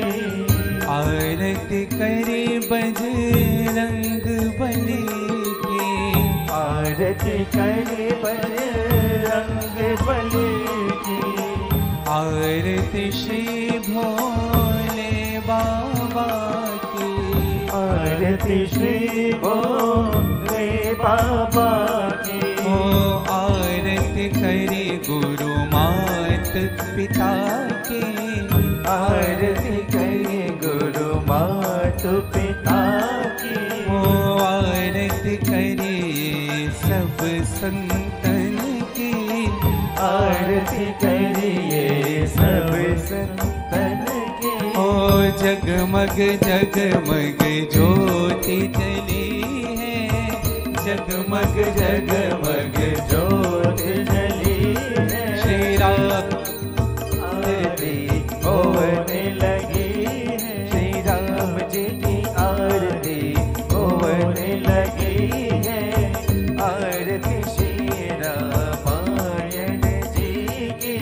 आरती करे बजरंग बली की
आरती करे बजरंग बली की
आरती श्री भोले बाबा की
आरती श्री भोले बाबा की
ओ आरती करे गुरु मात पिता की
आरती करे गुरु मात पिता की
ओ आरती करे सब संतन की
आरती करिए सब संतन की
ओ जगमग जगमग ज्योति जली है
जगमग जगमग ज्योत जली है
श्री राम
आरती होने लगी है श्री राम जी की आरती होने लगी है आरती श्री रामायण जी की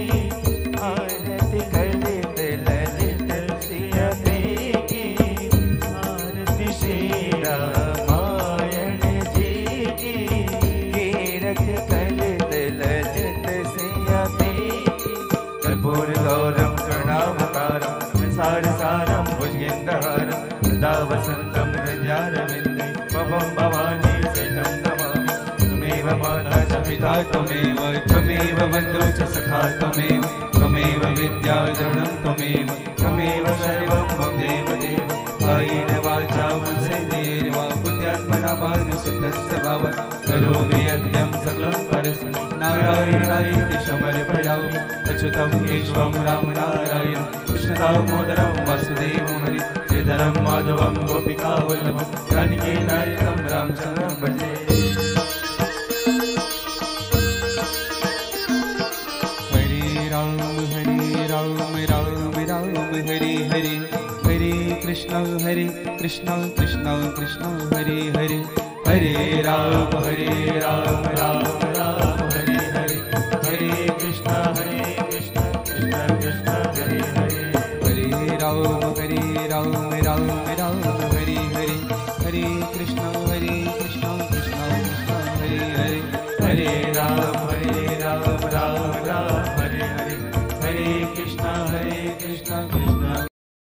आरती ललित ललित सिया की आरती श्री रामायण जी की कीरत ललित ललित सिया कर्पूर गौरम करुणावतारम विसार सारम भुजगेन्द्रहारम सदा वसंतम हृदयारविंदे पवम भवानी सैनं नमामि त्वमेव माता च पिता त्वमेव त्वमेव बन्धुः च सखा त्वमेव त्वमेव विद्याधनं त्वमेव त्वमेव सर्वं मम देवदेव कायेन वाचा मनसेन्द्रियेण वा बुद्ध्यात्मना मानसिकस्य भावः करोमि यज्ञं सकलं परस्मै नारायणाय समर्पयामि अच्युतं केशवं राम नारायण कृष्णदामोदरं वासुदेवं हरि श्रीधरं माधवं गोपिकावल्लभं जानकीनायकं रामचन्द्रं भजे
हरे राम राम राम हरे हरे हरे कृष्ण कृष्ण कृष्ण हरे हरे हरे राम राम राम